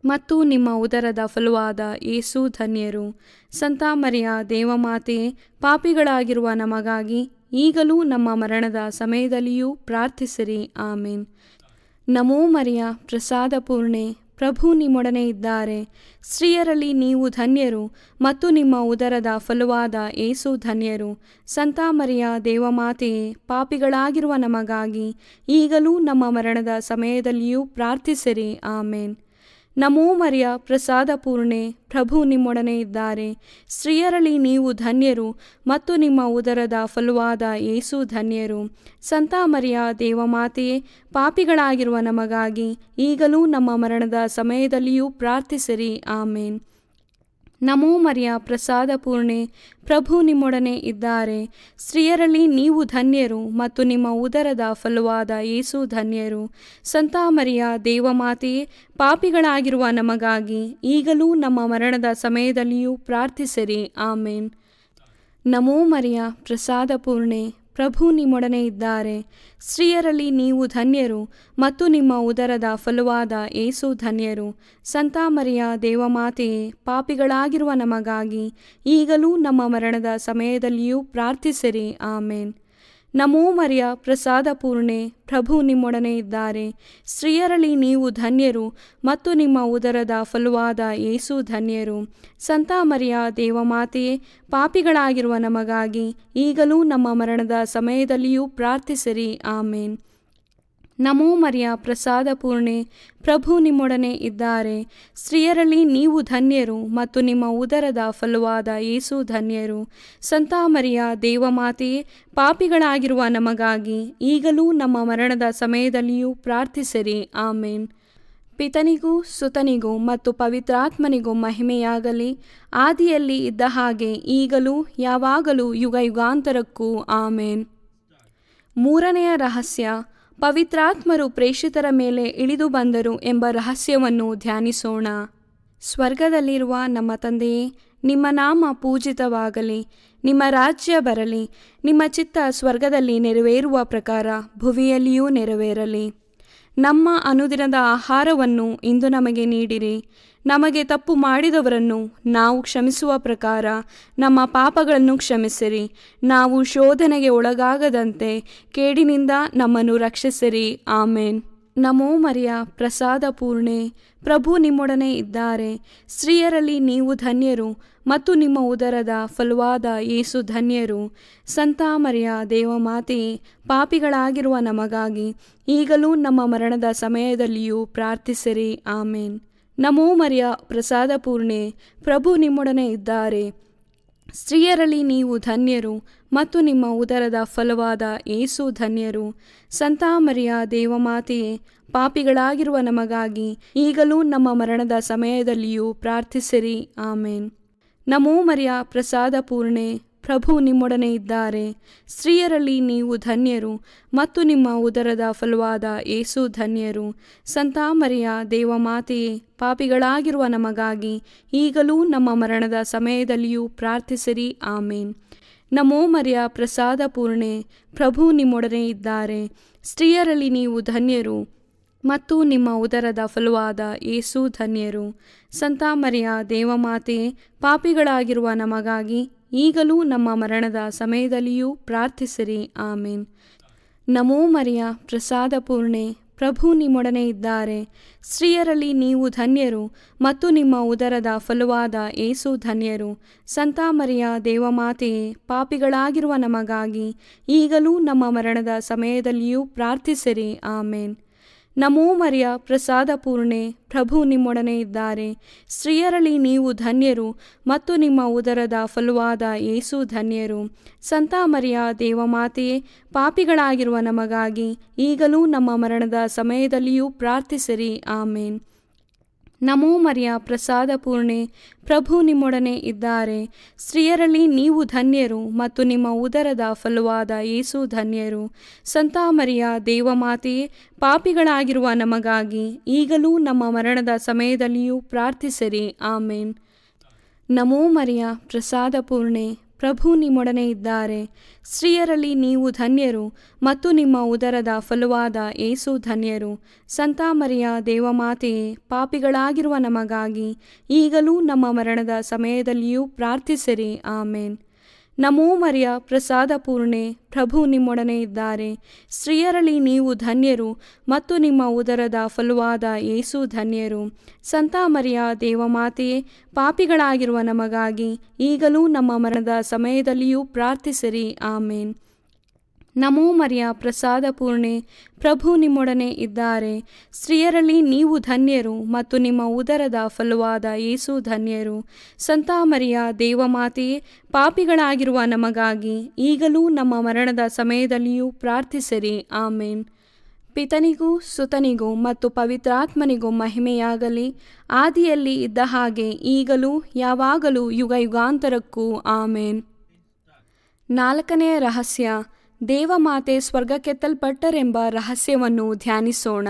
ಮತ್ತು ನಿಮ್ಮ ಉದರದ ಫಲವಾದ ಯೇಸು ಧನ್ಯರು. ಸಂತ ಮರಿಯ ದೇವಮಾತೆಯೇ, ಪಾಪಿಗಳಾಗಿರುವ ನಮಗಾಗಿ ಈಗಲೂ ನಮ್ಮ ಮರಣದ ಸಮಯದಲ್ಲಿಯೂ ಪ್ರಾರ್ಥಿಸಿರಿ. ಆಮೇನ್. ನಮೋ ಮರಿಯ ಪ್ರಸಾದ ಪೂರ್ಣೆ, ಪ್ರಭು ನಿಮ್ಮೊಡನೆ ಇದ್ದಾರೆ. ಸ್ತ್ರೀಯರಲ್ಲಿ ನೀವು ಧನ್ಯರು ಮತ್ತು ನಿಮ್ಮ ಉದರದ ಫಲವಾದ ಯೇಸು ಧನ್ಯರು. ಸಂತ ಮರಿಯ ದೇವಮಾತೆಯೇ, ಪಾಪಿಗಳಾಗಿರುವ ನಮಗಾಗಿ ಈಗಲೂ ನಮ್ಮ ಮರಣದ ಸಮಯದಲ್ಲಿಯೂ ಪ್ರಾರ್ಥಿಸಿರಿ. ಆಮೇನ್. ನಮೋ ಮರಿಯ ಪ್ರಸಾದ ಪೂರ್ಣೆ, ಪ್ರಭು ನಿಮ್ಮೊಡನೆ ಇದ್ದಾರೆ. ಸ್ತ್ರೀಯರಲ್ಲಿ ನೀವು ಧನ್ಯರು ಮತ್ತು ನಿಮ್ಮ ಉದರದ ಫಲವಾದ ಯೇಸು ಧನ್ಯರು. ಸಂತ ಮರಿಯ ದೇವಮಾತೆಯೇ, ಪಾಪಿಗಳಾಗಿರುವ ನಮಗಾಗಿ ಈಗಲೂ ನಮ್ಮ ಮರಣದ ಸಮಯದಲ್ಲಿಯೂ ಪ್ರಾರ್ಥಿಸಿರಿ. ಆಮೇನ್. ನಮೋ ಮರಿಯ ಪ್ರಸಾದ ಪೂರ್ಣೆ, ಪ್ರಭು ನಿಮ್ಮೊಡನೆ ಇದ್ದಾರೆ. ಸ್ತ್ರೀಯರಲ್ಲಿ ನೀವು ಧನ್ಯರು ಮತ್ತು ನಿಮ್ಮ ಉದರದ ಫಲವಾದ ಯೇಸು ಧನ್ಯರು. ಸಂತ ಮರಿಯ ದೇವಮಾತೆಯೇ, ಪಾಪಿಗಳಾಗಿರುವ ನಮಗಾಗಿ ಈಗಲೂ ನಮ್ಮ ಮರಣದ ಸಮಯದಲ್ಲಿಯೂ ಪ್ರಾರ್ಥಿಸಿರಿ. ಆಮೇನ್. ನಮೋ ಮರಿಯ ಪ್ರಸಾದ ಪೂರ್ಣೆ, ಪ್ರಭು ನಿಮ್ಮೊಡನೆ ಇದ್ದಾರೆ. ಸ್ತ್ರೀಯರಲ್ಲಿ ನೀವು ಧನ್ಯರು ಮತ್ತು ನಿಮ್ಮ ಉದರದ ಫಲವಾದ ಯೇಸು ಧನ್ಯರು. ಸಂತ ಮರಿಯ ದೇವಮಾತೆಯೇ, ಪಾಪಿಗಳಾಗಿರುವ ನಮಗಾಗಿ ಈಗಲೂ ನಮ್ಮ ಮರಣದ ಸಮಯದಲ್ಲಿಯೂ ಪ್ರಾರ್ಥಿಸಿರಿ. ಆಮೇನ್. ನಮೋ ಮರಿಯ ಪ್ರಸಾದ ಪೂರ್ಣೆ, ಪ್ರಭು ನಿಮ್ಮೊಡನೆ ಇದ್ದಾರೆ. ಸ್ತ್ರೀಯರಲ್ಲಿ ನೀವು ಧನ್ಯರು ಮತ್ತು ನಿಮ್ಮ ಉದರದ ಫಲವಾದ ಯೇಸು ಧನ್ಯರು. ಸಂತ ಮರಿಯ ದೇವಮಾತೆಯೇ, ಪಾಪಿಗಳಾಗಿರುವ ನಮಗಾಗಿ ಈಗಲೂ ನಮ್ಮ ಮರಣದ ಸಮಯದಲ್ಲಿಯೂ ಪ್ರಾರ್ಥಿಸಿರಿ. ಆಮೇನ್. ನಮೋ ಮರಿಯ ಪ್ರಸಾದ ಪೂರ್ಣೆ, ಪ್ರಭು ನಿಮ್ಮೊಡನೆ ಇದ್ದಾರೆ. ಸ್ತ್ರೀಯರಲ್ಲಿ ನೀವು ಧನ್ಯರು ಮತ್ತು ನಿಮ್ಮ ಉದರದ ಫಲವಾದ ಯೇಸು ಧನ್ಯರು. ಸಂತ ಮರಿಯ ದೇವಮಾತೆಯೇ, ಪಾಪಿಗಳಾಗಿರುವ ನಮಗಾಗಿ ಈಗಲೂ ನಮ್ಮ ಮರಣದ ಸಮಯದಲ್ಲಿಯೂ ಪ್ರಾರ್ಥಿಸಿರಿ. ಆಮೇನ್. ಪಿತನಿಗೂ ಸುತನಿಗೂ ಮತ್ತು ಪವಿತ್ರಾತ್ಮನಿಗೂ ಮಹಿಮೆಯಾಗಲಿ, ಆದಿಯಲ್ಲಿ ಇದ್ದ ಹಾಗೆ ಈಗಲೂ ಯಾವಾಗಲೂ ಯುಗಯುಗಾಂತರಕ್ಕೂ. ಆಮೇನ್. ಮೂರನೆಯ ರಹಸ್ಯ, ಪವಿತ್ರಾತ್ಮರು ಪ್ರೇಷಿತರ ಮೇಲೆ ಇಳಿದು ಬಂದರು ಎಂಬ ರಹಸ್ಯವನ್ನು ಧ್ಯಾನಿಸೋಣ. ಸ್ವರ್ಗದಲ್ಲಿರುವ ನಮ್ಮ ತಂದೆಯೇ, ನಿಮ್ಮ ನಾಮ ಪೂಜಿತವಾಗಲಿ. ನಿಮ್ಮ ರಾಜ್ಯ ಬರಲಿ. ನಿಮ್ಮ ಚಿತ್ತ ಸ್ವರ್ಗದಲ್ಲಿ ನೆರವೇರುವ ಪ್ರಕಾರ ಭುವಿಯಲ್ಲಿಯೂ ನೆರವೇರಲಿ. ನಮ್ಮ ಅನುದಿನದ ಆಹಾರವನ್ನು ಇಂದು ನಮಗೆ ನೀಡಿರಿ. ನಮಗೆ ತಪ್ಪು ಮಾಡಿದವರನ್ನು ನಾವು ಕ್ಷಮಿಸುವ ಪ್ರಕಾರ ನಮ್ಮ ಪಾಪಗಳನ್ನು ಕ್ಷಮಿಸಿರಿ. ನಾವು ಶೋಧನೆಗೆ ಒಳಗಾಗದಂತೆ ಕೇಡಿನಿಂದ ನಮ್ಮನ್ನು ರಕ್ಷಿಸಿರಿ. ಆಮೇನ್. ನಮೋ ಮರಿಯ, ಪ್ರಸಾದ ಪೂರ್ಣೆ, ಪ್ರಭು ನಿಮ್ಮೊಡನೆ ಇದ್ದಾರೆ. ಸ್ತ್ರೀಯರಲ್ಲಿ ನೀವು ಧನ್ಯರು ಮತ್ತು ನಿಮ್ಮ ಉದರದ ಫಲವಾದ ಯೇಸು ಧನ್ಯರು. ಸಂತ ಮರಿಯ ದೇವಮಾತೆಯೇ, ಪಾಪಿಗಳಾಗಿರುವ ನಮಗಾಗಿ ಈಗಲೂ ನಮ್ಮ ಮರಣದ ಸಮಯದಲ್ಲಿಯೂ ಪ್ರಾರ್ಥಿಸಿರಿ. ಆಮೇನ್. ನಮೋ ಮರಿಯ, ಪ್ರಸಾದ ಪೂರ್ಣೆ, ಪ್ರಭು ನಿಮ್ಮೊಡನೆ ಇದ್ದಾರೆ. ಸ್ತ್ರೀಯರಲ್ಲಿ ನೀವು ಧನ್ಯರು ಮತ್ತು ನಿಮ್ಮ ಉದರದ ಫಲವಾದ ಯೇಸು ಧನ್ಯರು. ಸಂತ ಮರಿಯ ದೇವಮಾತೆಯೇ, ಪಾಪಿಗಳಾಗಿರುವ ನಮಗಾಗಿ ಈಗಲೂ ನಮ್ಮ ಮರಣದ ಸಮಯದಲ್ಲಿಯೂ ಪ್ರಾರ್ಥಿಸಿರಿ. ಆಮೇನ್. ನಮೋ ಮರಿಯ, ಪ್ರಸಾದ ಪೂರ್ಣೆ, ಪ್ರಭು ನಿಮ್ಮೊಡನೆ ಇದ್ದಾರೆ. ಸ್ತ್ರೀಯರಲ್ಲಿ ನೀವು ಧನ್ಯರು ಮತ್ತು ನಿಮ್ಮ ಉದರದ ಫಲವಾದ ಯೇಸು ಧನ್ಯರು. ಸಂತ ಮರಿಯ ದೇವಮಾತೆಯೇ, ಪಾಪಿಗಳಾಗಿರುವ ನಮಗಾಗಿ ಈಗಲೂ ನಮ್ಮ ಮರಣದ ಸಮಯದಲ್ಲಿಯೂ ಪ್ರಾರ್ಥಿಸಿರಿ. ಆಮೇನ್. ನಮೋ ಮರಿಯ, ಪ್ರಸಾದ ಪೂರ್ಣೆ, ಪ್ರಭು ನಿಮ್ಮೊಡನೆ ಇದ್ದಾರೆ. ಸ್ತ್ರೀಯರಲ್ಲಿ ನೀವು ಧನ್ಯರು ಮತ್ತು ನಿಮ್ಮ ಉದರದ ಫಲವಾದ ಯೇಸು ಧನ್ಯರು. ಸಂತ ಮರಿಯ ದೇವಮಾತೆಯೇ, ಪಾಪಿಗಳಾಗಿರುವ ನಮಗಾಗಿ ಈಗಲೂ ನಮ್ಮ ಮರಣದ ಸಮಯದಲ್ಲಿಯೂ ಪ್ರಾರ್ಥಿಸಿರಿ. ಆಮೇನ್. ನಮೋ ಮರಿಯ, ಪ್ರಸಾದ ಪೂರ್ಣೆ, ಪ್ರಭು ನಿಮ್ಮೊಡನೆ ಇದ್ದಾರೆ. ಸ್ತ್ರೀಯರಲ್ಲಿ ನೀವು ಧನ್ಯರು ಮತ್ತು ನಿಮ್ಮ ಉದರದ ಫಲವಾದ ಯೇಸು ಧನ್ಯರು. ಸಂತ ಮರಿಯ ದೇವಮಾತೆಯೇ, ಪಾಪಿಗಳಾಗಿರುವ ನಮಗಾಗಿ ಈಗಲೂ ನಮ್ಮ ಮರಣದ ಸಮಯದಲ್ಲಿಯೂ ಪ್ರಾರ್ಥಿಸಿರಿ. ಆಮೇನ್. ನಮೋ ಮರಿಯ, ಪ್ರಸಾದ ಪೂರ್ಣೆ, ಪ್ರಭು ನಿಮ್ಮೊಡನೆ ಇದ್ದಾರೆ. ಸ್ತ್ರೀಯರಲ್ಲಿ ನೀವು ಧನ್ಯರು ಮತ್ತು ನಿಮ್ಮ ಉದರದ ಫಲವಾದ ಯೇಸು ಧನ್ಯರು. ಸಂತ ಮರಿಯ ದೇವಮಾತೆಯೇ, ಪಾಪಿಗಳಾಗಿರುವ ನಮಗಾಗಿ ಈಗಲೂ ನಮ್ಮ ಮರಣದ ಸಮಯದಲ್ಲಿಯೂ ಪ್ರಾರ್ಥಿಸಿರಿ. ಆಮೇನ್. ನಮೋ ಮರಿಯ, ಪ್ರಸಾದ ಪೂರ್ಣೆ, ಪ್ರಭು ನಿಮ್ಮೊಡನೆ ಇದ್ದಾರೆ. ಸ್ತ್ರೀಯರಲ್ಲಿ ನೀವು ಧನ್ಯರು ಮತ್ತು ನಿಮ್ಮ ಉದರದ ಫಲವಾದ ಯೇಸು ಧನ್ಯರು. ಸಂತ ಮರಿಯ ದೇವಮಾತೆಯೇ, ಪಾಪಿಗಳಾಗಿರುವ ನಮಗಾಗಿ ಈಗಲೂ ನಮ್ಮ ಮರಣದ ಸಮಯದಲ್ಲಿಯೂ ಪ್ರಾರ್ಥಿಸಿರಿ. ಆಮೇನ್. ನಮೋ ಮರಿಯ, ಪ್ರಸಾದ ಪೂರ್ಣೆ, ಪ್ರಭು ನಿಮ್ಮೊಡನೆ ಇದ್ದಾರೆ. ಸ್ತ್ರೀಯರಲ್ಲಿ ನೀವು ಧನ್ಯರು ಮತ್ತು ನಿಮ್ಮ ಉದರದ ಫಲವಾದ ಯೇಸು ಧನ್ಯರು. ಸಂತ ಮರಿಯ ದೇವಮಾತೆಯೇ, ಪಾಪಿಗಳಾಗಿರುವ ನಮಗಾಗಿ ಈಗಲೂ ನಮ್ಮ ಮರಣದ ಸಮಯದಲ್ಲಿಯೂ ಪ್ರಾರ್ಥಿಸಿರಿ. ಆಮೇನ್. ನಮೋ ಮರಿಯ, ಪ್ರಸಾದ ಪೂರ್ಣೆ, ಪ್ರಭು ನಿಮ್ಮೊಡನೆ ಇದ್ದಾರೆ. ಸ್ತ್ರೀಯರಲ್ಲಿ ನೀವು ಧನ್ಯರು ಮತ್ತು ನಿಮ್ಮ ಉದರದ ಫಲವಾದ ಯೇಸು ಧನ್ಯರು. ಸಂತ ಮರಿಯ ದೇವಮಾತೆಯೇ, ಪಾಪಿಗಳಾಗಿರುವ ನಮಗಾಗಿ ಈಗಲೂ ನಮ್ಮ ಮರಣದ ಸಮಯದಲ್ಲಿಯೂ ಪ್ರಾರ್ಥಿಸಿರಿ. ಆಮೇನ್. ನಮೋ ಮರಿಯ, ಪ್ರಸಾದ ಪೂರ್ಣೆ, ಪ್ರಭು ನಿಮ್ಮೊಡನೆ ಇದ್ದಾರೆ. ಸ್ತ್ರೀಯರಲ್ಲಿ ನೀವು ಧನ್ಯರು ಮತ್ತು ನಿಮ್ಮ ಉದರದ ಫಲವಾದ ಯೇಸು ಧನ್ಯರು. ಸಂತ ಮರಿಯ ದೇವಮಾತೆಯೇ, ಪಾಪಿಗಳಾಗಿರುವ ನಮಗಾಗಿ ಈಗಲೂ ನಮ್ಮ ಮರಣದ ಸಮಯದಲ್ಲಿಯೂ ಪ್ರಾರ್ಥಿಸಿರಿ. ಆಮೇನ್. ಪಿತನಿಗೂ ಸುತನಿಗೂ ಮತ್ತು ಪವಿತ್ರಾತ್ಮನಿಗೂ ಮಹಿಮೆಯಾಗಲಿ, ಆದಿಯಲ್ಲಿ ಇದ್ದ ಹಾಗೆ ಈಗಲೂ ಯಾವಾಗಲೂ ಯುಗಯುಗಾಂತರಕ್ಕೂ. ಆಮೇನ್. 4ನೇ ರಹಸ್ಯ, ದೇವಮಾತೆ ಸ್ವರ್ಗಕ್ಕೆತ್ತಲ್ಪಟ್ಟರೆಂಬ ರಹಸ್ಯವನ್ನು ಧ್ಯಾನಿಸೋಣ.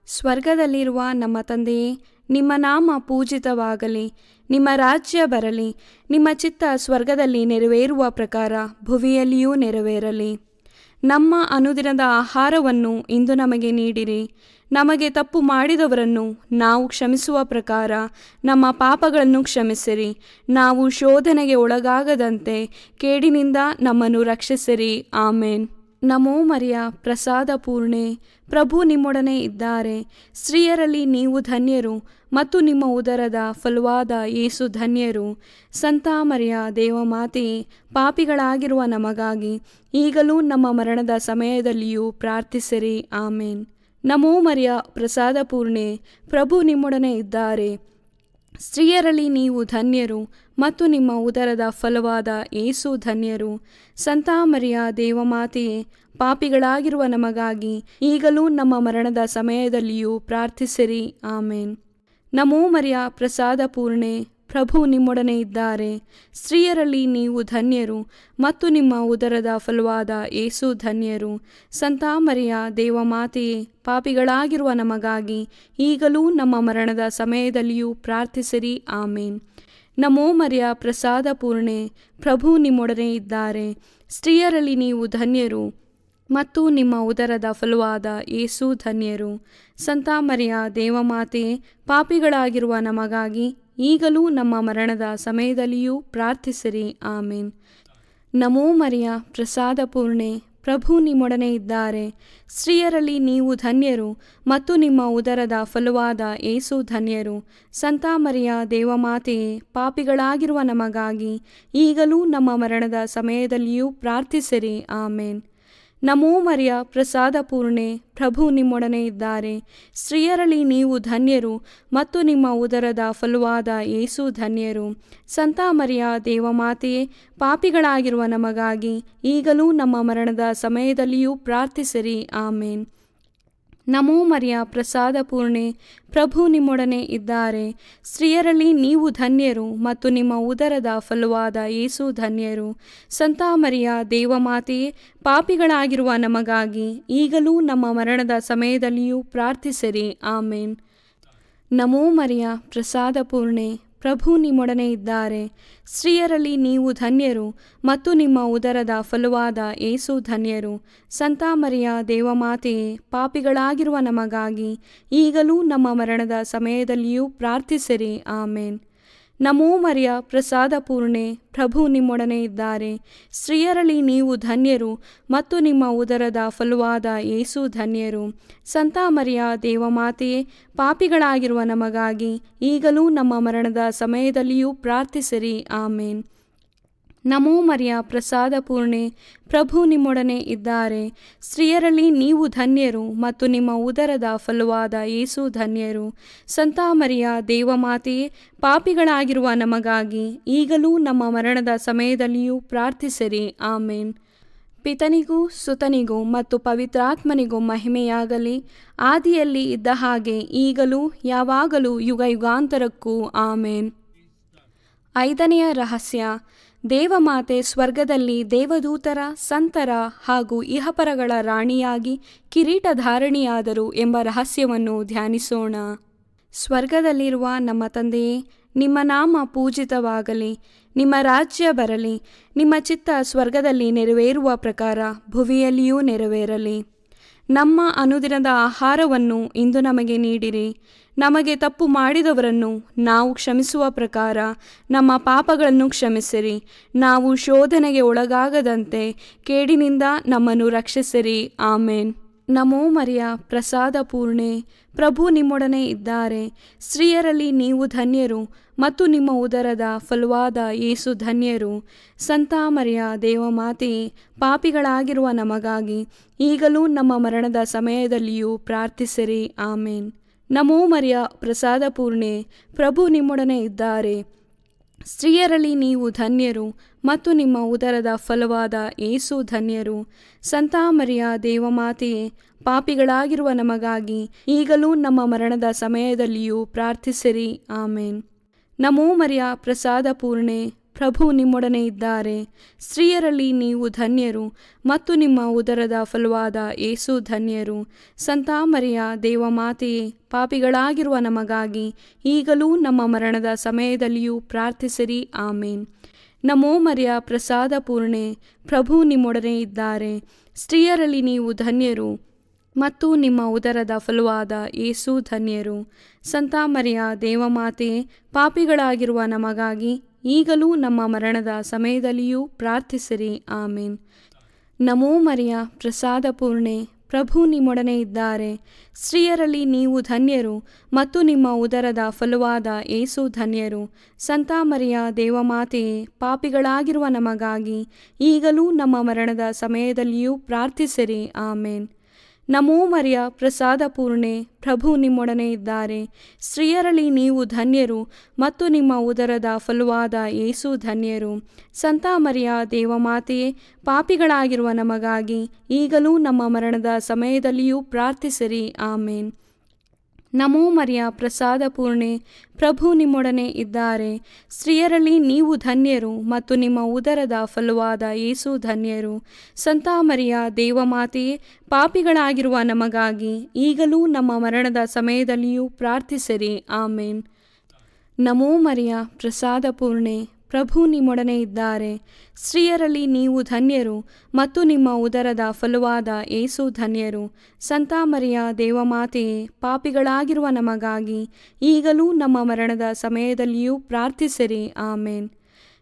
ಸ್ವರ್ಗದಲ್ಲಿರುವ ನಮ್ಮ ತಂದೆಯೇ, ನಿಮ್ಮ ನಾಮ ಪೂಜಿತವಾಗಲಿ. ನಿಮ್ಮ ರಾಜ್ಯ ಬರಲಿ. ನಿಮ್ಮ ಚಿತ್ತ ಸ್ವರ್ಗದಲ್ಲಿ ನೆರವೇರುವ ಪ್ರಕಾರ ಭುವಿಯಲ್ಲಿಯೂ ನೆರವೇರಲಿ. ನಮ್ಮ ಅನುದಿನದ ಆಹಾರವನ್ನು ಇಂದು ನಮಗೆ ನೀಡಿರಿ. ನಮಗೆ ತಪ್ಪು ಮಾಡಿದವರನ್ನು ನಾವು ಕ್ಷಮಿಸುವ ಪ್ರಕಾರ ನಮ್ಮ ಪಾಪಗಳನ್ನು ಕ್ಷಮಿಸಿರಿ. ನಾವು ಶೋಧನೆಗೆ ಒಳಗಾಗದಂತೆ ಕೇಡಿನಿಂದ ನಮ್ಮನ್ನು ರಕ್ಷಿಸಿರಿ. ಆಮೇನ್. ನಮೋ ಮರಿಯ, ಪ್ರಸಾದ ಪೂರ್ಣೆ, ಪ್ರಭು ನಿಮ್ಮೊಡನೆ ಇದ್ದಾರೆ. ಸ್ತ್ರೀಯರಲ್ಲಿ ನೀವು ಧನ್ಯರು ಮತ್ತು ನಿಮ್ಮ ಉದರದ ಫಲವಾದ ಯೇಸು ಧನ್ಯರು. ಸಂತ ಮರಿಯ ದೇವಮಾತೆಯೇ, ಪಾಪಿಗಳಾಗಿರುವ ನಮಗಾಗಿ ಈಗಲೂ ನಮ್ಮ ಮರಣದ ಸಮಯದಲ್ಲಿಯೂ ಪ್ರಾರ್ಥಿಸಿರಿ. ಆಮೇನ್. ನಮೋ ಮರಿಯ, ಪ್ರಸಾದ ಪೂರ್ಣೆ, ಪ್ರಭು ನಿಮ್ಮೊಡನೆ ಇದ್ದಾರೆ. ಸ್ತ್ರೀಯರಲ್ಲಿ ನೀವು ಧನ್ಯರು ಮತ್ತು ನಿಮ್ಮ ಉದರದ ಫಲವಾದ ಯೇಸು ಧನ್ಯರು. ಸಂತ ಮರಿಯ ದೇವಮಾತೆಯೇ, ಪಾಪಿಗಳಾಗಿರುವ ನಮಗಾಗಿ ಈಗಲೂ ನಮ್ಮ ಮರಣದ ಸಮಯದಲ್ಲಿಯೂ ಪ್ರಾರ್ಥಿಸಿರಿ. ಆಮೇನ್. ನಮೋ ಮರಿಯ, ಪ್ರಸಾದ ಪೂರ್ಣೆ, ಪ್ರಭು ನಿಮ್ಮೊಡನೆ ಇದ್ದಾರೆ. ಸ್ತ್ರೀಯರಲ್ಲಿ ನೀವು ಧನ್ಯರು ಮತ್ತು ನಿಮ್ಮ ಉದರದ ಫಲವಾದ ಯೇಸು ಧನ್ಯರು. ಸಂತ ಮರಿಯ ದೇವಮಾತೆಯೇ, ಪಾಪಿಗಳಾಗಿರುವ ನಮಗಾಗಿ ಈಗಲೂ ನಮ್ಮ ಮರಣದ ಸಮಯದಲ್ಲಿಯೂ ಪ್ರಾರ್ಥಿಸಿರಿ. ಆಮೇನ್. ನಮೋ ಮರಿಯ ಪ್ರಸಾದ ಪೂರ್ಣೆ, ಪ್ರಭು ನಿಮ್ಮೊಡನೆ ಇದ್ದಾರೆ. ಸ್ತ್ರೀಯರಲ್ಲಿ ನೀವು ಧನ್ಯರು ಮತ್ತು ನಿಮ್ಮ ಉದರದ ಫಲವಾದ ಯೇಸು ಧನ್ಯರು. ಸಂತ ಮರಿಯ ದೇವಮಾತೆ, ಪಾಪಿಗಳಾಗಿರುವ ನಮಗಾಗಿ ಈಗಲೂ ನಮ್ಮ ಮರಣದ ಸಮಯದಲ್ಲಿಯೂ ಪ್ರಾರ್ಥಿಸಿರಿ. ಆಮೇನ್. ನಮೋ ಮರಿಯ ಪ್ರಸಾದ ಪೂರ್ಣೆ, ಪ್ರಭು ನಿಮ್ಮೊಡನೆ ಇದ್ದಾರೆ. ಸ್ತ್ರೀಯರಲ್ಲಿ ನೀವು ಧನ್ಯರು ಮತ್ತು ನಿಮ್ಮ ಉದರದ ಫಲವಾದ ಯೇಸು ಧನ್ಯರು. ಸಂತ ಮರಿಯ ದೇವಮಾತೆಯೇ, ಪಾಪಿಗಳಾಗಿರುವ ನಮಗಾಗಿ ಈಗಲೂ ನಮ್ಮ ಮರಣದ ಸಮಯದಲ್ಲಿಯೂ ಪ್ರಾರ್ಥಿಸಿರಿ. ಆಮೇನ್. ನಮೋ ಮರಿಯ ಪ್ರಸಾದ ಪೂರ್ಣೆ, ಪ್ರಭು ನಿಮ್ಮೊಡನೆ ಇದ್ದಾರೆ. ಸ್ತ್ರೀಯರಲ್ಲಿ ನೀವು ಧನ್ಯರು ಮತ್ತು ನಿಮ್ಮ ಉದರದ ಫಲವಾದ ಯೇಸು ಧನ್ಯರು. ಸಂತ ಮರಿಯ ದೇವಮಾತೆಯೇ, ಪಾಪಿಗಳಾಗಿರುವ ನಮಗಾಗಿ ಈಗಲೂ ನಮ್ಮ ಮರಣದ ಸಮಯದಲ್ಲಿಯೂ ಪ್ರಾರ್ಥಿಸಿರಿ. ಆಮೇನ್. ನಮೋ ಮರಿಯ ಪ್ರಸಾದ ಪೂರ್ಣೆ, ಪ್ರಭು ನಿಮ್ಮೊಡನೆ ಇದ್ದಾರೆ. ಸ್ತ್ರೀಯರಲ್ಲಿ ನೀವು ಧನ್ಯರು ಮತ್ತು ನಿಮ್ಮ ಉದರದ ಫಲವಾದ ಯೇಸು ಧನ್ಯರು. ಸಂತ ಮರಿಯ ದೇವಮಾತೆಯೇ, ಪಾಪಿಗಳಾಗಿರುವ ನಮಗಾಗಿ ಈಗಲೂ ನಮ್ಮ ಮರಣದ ಸಮಯದಲ್ಲಿಯೂ ಪ್ರಾರ್ಥಿಸಿರಿ. ಆಮೇನ್. ನಮೋ ಮರಿಯ ಪ್ರಸಾದ ಪೂರ್ಣೆ, ಪ್ರಭು ನಿಮ್ಮೊಡನೆ ಇದ್ದಾರೆ. ಸ್ತ್ರೀಯರಲ್ಲಿ ನೀವು ಧನ್ಯರು ಮತ್ತು ನಿಮ್ಮ ಉದರದ ಫಲವಾದ ಯೇಸು ಧನ್ಯರು. ಸಂತ ಮರಿಯ ದೇವಮಾತೆಯೇ, ಪಾಪಿಗಳಾಗಿರುವ ನಮಗಾಗಿ ಈಗಲೂ ನಮ್ಮ ಮರಣದ ಸಮಯದಲ್ಲಿಯೂ ಪ್ರಾರ್ಥಿಸಿರಿ. ಆಮೇನ್. ನಮೋ ಮರಿಯ ಪ್ರಸಾದ ಪೂರ್ಣೆ, ಪ್ರಭು ನಿಮ್ಮೊಡನೆ ಇದ್ದಾರೆ. ಸ್ತ್ರೀಯರಲ್ಲಿ ನೀವು ಧನ್ಯರು ಮತ್ತು ನಿಮ್ಮ ಉದರದ ಫಲವಾದ ಯೇಸು ಧನ್ಯರು. ಸಂತ ಮರಿಯ ದೇವಮಾತೆಯೇ, ಪಾಪಿಗಳಾಗಿರುವ ನಮಗಾಗಿ ಈಗಲೂ ನಮ್ಮ ಮರಣದ ಸಮಯದಲ್ಲಿಯೂ ಪ್ರಾರ್ಥಿಸಿರಿ. ಆಮೇನ್. ನಮೋ ಮರಿಯ ಪ್ರಸಾದ ಪೂರ್ಣೆ, ಪ್ರಭು ನಿಮ್ಮೊಡನೆ ಇದ್ದಾರೆ. ಸ್ತ್ರೀಯರಲ್ಲಿ ನೀವು ಧನ್ಯರು ಮತ್ತು ನಿಮ್ಮ ಉದರದ ಫಲವಾದ ಯೇಸು ಧನ್ಯರು. ಸಂತ ಮರಿಯ ದೇವಮಾತೆಯೇ, ಪಾಪಿಗಳಾಗಿರುವ ನಮಗಾಗಿ ಈಗಲೂ ನಮ್ಮ ಮರಣದ ಸಮಯದಲ್ಲಿಯೂ ಪ್ರಾರ್ಥಿಸಿರಿ. ಆಮೇನ್. ಪಿತನಿಗೂ ಸುತನಿಗೂ ಮತ್ತು ಪವಿತ್ರಾತ್ಮನಿಗೂ ಮಹಿಮೆಯಾಗಲಿ, ಆದಿಯಲ್ಲಿ ಇದ್ದ ಹಾಗೆ ಈಗಲೂ ಯಾವಾಗಲೂ ಯುಗ ಯುಗಾಂತರಕ್ಕೂ. ಆಮೇನ್. 5ನೆಯ ರಹಸ್ಯ, ದೇವಮಾತೆ ಸ್ವರ್ಗದಲ್ಲಿ ದೇವದೂತರ, ಸಂತರ ಹಾಗೂ ಇಹಪರಗಳ ರಾಣಿಯಾಗಿ ಕಿರೀಟಧಾರಣಿಯಾದರು ಎಂಬ ರಹಸ್ಯವನ್ನು ಧ್ಯಾನಿಸೋಣ. ಸ್ವರ್ಗದಲ್ಲಿರುವ ನಮ್ಮ ತಂದೆಯೇ, ನಿಮ್ಮ ನಾಮ ಪೂಜಿತವಾಗಲಿ, ನಿಮ್ಮ ರಾಜ್ಯ ಬರಲಿ, ನಿಮ್ಮ ಚಿತ್ತ ಸ್ವರ್ಗದಲ್ಲಿ ನೆರವೇರುವ ಪ್ರಕಾರ ಭುವಿಯಲ್ಲಿಯೂ ನೆರವೇರಲಿ. ನಮ್ಮ ಅನುದಿನದ ಆಹಾರವನ್ನು ಇಂದು ನಮಗೆ ನೀಡಿರಿ. ನಮಗೆ ತಪ್ಪು ಮಾಡಿದವರನ್ನು ನಾವು ಕ್ಷಮಿಸುವ ಪ್ರಕಾರ ನಮ್ಮ ಪಾಪಗಳನ್ನು ಕ್ಷಮಿಸಿರಿ. ನಾವು ಶೋಧನೆಗೆ ಒಳಗಾಗದಂತೆ ಕೇಡಿನಿಂದ ನಮ್ಮನ್ನು ರಕ್ಷಿಸಿರಿ. ಆಮೇನ್. ನಮೋ ಮರಿಯ ಪ್ರಸಾದ ಪೂರ್ಣೆ, ಪ್ರಭು ನಿಮ್ಮೊಡನೆ ಇದ್ದಾರೆ. ಸ್ತ್ರೀಯರಲ್ಲಿ ನೀವು ಧನ್ಯರು ಮತ್ತು ನಿಮ್ಮ ಉದರದ ಫಲವಾದ ಯೇಸು ಧನ್ಯರು. ಸಂತ ಮರಿಯ ದೇವಮಾತೆಯೇ, ಪಾಪಿಗಳಾಗಿರುವ ನಮಗಾಗಿ ಈಗಲೂ ನಮ್ಮ ಮರಣದ ಸಮಯದಲ್ಲಿಯೂ ಪ್ರಾರ್ಥಿಸಿರಿ. ಆಮೇನ್. ನಮೋ ಮರಿಯ ಪ್ರಸಾದ ಪೂರ್ಣೆ, ಪ್ರಭು ನಿಮ್ಮೊಡನೆ ಇದ್ದಾರೆ. ಸ್ತ್ರೀಯರಲ್ಲಿ ನೀವು ಧನ್ಯರು ಮತ್ತು ನಿಮ್ಮ ಉದರದ ಫಲವಾದ ಯೇಸು ಧನ್ಯರು. ಸಂತ ಮರಿಯ ದೇವಮಾತೆಯೇ, ಪಾಪಿಗಳಾಗಿರುವ ನಮಗಾಗಿ ಈಗಲೂ ನಮ್ಮ ಮರಣದ ಸಮಯದಲ್ಲಿಯೂ ಪ್ರಾರ್ಥಿಸಿರಿ. ಆಮೇನ್. ನಮೋ ಮರಿಯ ಪ್ರಸಾದ ಪೂರ್ಣೆ, ಪ್ರಭು ನಿಮ್ಮೊಡನೆ ಇದ್ದಾರೆ. ಸ್ತ್ರೀಯರಲ್ಲಿ ನೀವು ಧನ್ಯರು ಮತ್ತು ನಿಮ್ಮ ಉದರದ ಫಲವಾದ ಯೇಸು ಧನ್ಯರು. ಸಂತ ಮರಿಯ ದೇವಮಾತೆಯೇ, ಪಾಪಿಗಳಾಗಿರುವ ನಮಗಾಗಿ ಈಗಲೂ ನಮ್ಮ ಮರಣದ ಸಮಯದಲ್ಲಿಯೂ ಪ್ರಾರ್ಥಿಸಿರಿ. ಆಮೇನ್. ನಮೋ ಮರಿಯ ಪ್ರಸಾದ ಪೂರ್ಣೆ, ಪ್ರಭು ನಿಮ್ಮೊಡನೆ ಇದ್ದಾರೆ. ಸ್ತ್ರೀಯರಲ್ಲಿ ನೀವು ಧನ್ಯರು ಮತ್ತು ನಿಮ್ಮ ಉದರದ ಫಲವಾದ ಯೇಸು ಧನ್ಯರು. ಸಂತ ಮರಿಯ ದೇವಮಾತೆಯೇ, ಪಾಪಿಗಳಾಗಿರುವ ನಮಗಾಗಿ ಈಗಲೂ ನಮ್ಮ ಮರಣದ ಸಮಯದಲ್ಲಿಯೂ ಪ್ರಾರ್ಥಿಸಿರಿ. ಆಮೇನ್. ನಮೋ ಮರಿಯ ಪ್ರಸಾದ ಪೂರ್ಣೆ, ಪ್ರಭು ನಿಮ್ಮೊಡನೆ ಇದ್ದಾರೆ. ಸ್ತ್ರೀಯರಲ್ಲಿ ನೀವು ಧನ್ಯರು ಮತ್ತು ನಿಮ್ಮ ಉದರದ ಫಲವಾದ ಯೇಸು ಧನ್ಯರು. ಸಂತ ಮರಿಯ ದೇವಮಾತೆಯೇ, ಪಾಪಿಗಳಾಗಿರುವ ನಮಗಾಗಿ ಈಗಲೂ ನಮ್ಮ ಮರಣದ ಸಮಯದಲ್ಲಿಯೂ ಪ್ರಾರ್ಥಿಸಿರಿ. ಆಮೇನ್. ನಮೋ ಮರಿಯ ಪ್ರಸಾದ ಪೂರ್ಣೆ, ಪ್ರಭು ನಿಮ್ಮೊಡನೆ ಇದ್ದಾರೆ. ಸ್ತ್ರೀಯರಲ್ಲಿ ನೀವು ಧನ್ಯರು ಮತ್ತು ನಿಮ್ಮ ಉದರದ ಫಲವಾದ ಯೇಸು ಧನ್ಯರು. ಸಂತ ಮರಿಯ ದೇವಮಾತೆಯೇ, ಪಾಪಿಗಳಾಗಿರುವ ನಮಗಾಗಿ ಈಗಲೂ ನಮ್ಮ ಮರಣದ ಸಮಯದಲ್ಲಿಯೂ ಪ್ರಾರ್ಥಿಸಿರಿ. ಆಮೇನ್. ನಮೋ ಮರಿಯ ಪ್ರಸಾದ ಪೂರ್ಣೆ, ಪ್ರಭು ನಿಮ್ಮೊಡನೆ ಇದ್ದಾರೆ. ಸ್ತ್ರೀಯರಲ್ಲಿ ನೀವು ಧನ್ಯರು ಮತ್ತು ನಿಮ್ಮ ಉದರದ ಫಲವಾದ ಯೇಸು ಧನ್ಯರು. ಸಂತ ಮರಿಯ ದೇವಮಾತೆಯೇ, ಪಾಪಿಗಳಾಗಿರುವ ನಮಗಾಗಿ ಈಗಲೂ ನಮ್ಮ ಮರಣದ ಸಮಯದಲ್ಲಿಯೂ ಪ್ರಾರ್ಥಿಸಿರಿ. ಆಮೇನ್. ನಮೋ ಮರಿಯ ಪ್ರಸಾದ ಪೂರ್ಣೆ, ಪ್ರಭು ನಿಮ್ಮೊಡನೆ ಇದ್ದಾರೆ. ಸ್ತ್ರೀಯರಲ್ಲಿ ನೀವು ಧನ್ಯರು ಮತ್ತು ನಿಮ್ಮ ಉದರದ ಫಲವಾದ ಏಸು ಧನ್ಯರು. ಸಂತ ಮರಿಯ ದೇವಮಾತೆಯೇ, ಪಾಪಿಗಳಾಗಿರುವ ನಮಗಾಗಿ ಈಗಲೂ ನಮ್ಮ ಮರಣದ ಸಮಯದಲ್ಲಿಯೂ ಪ್ರಾರ್ಥಿಸಿರಿ. ಆಮೇನ್.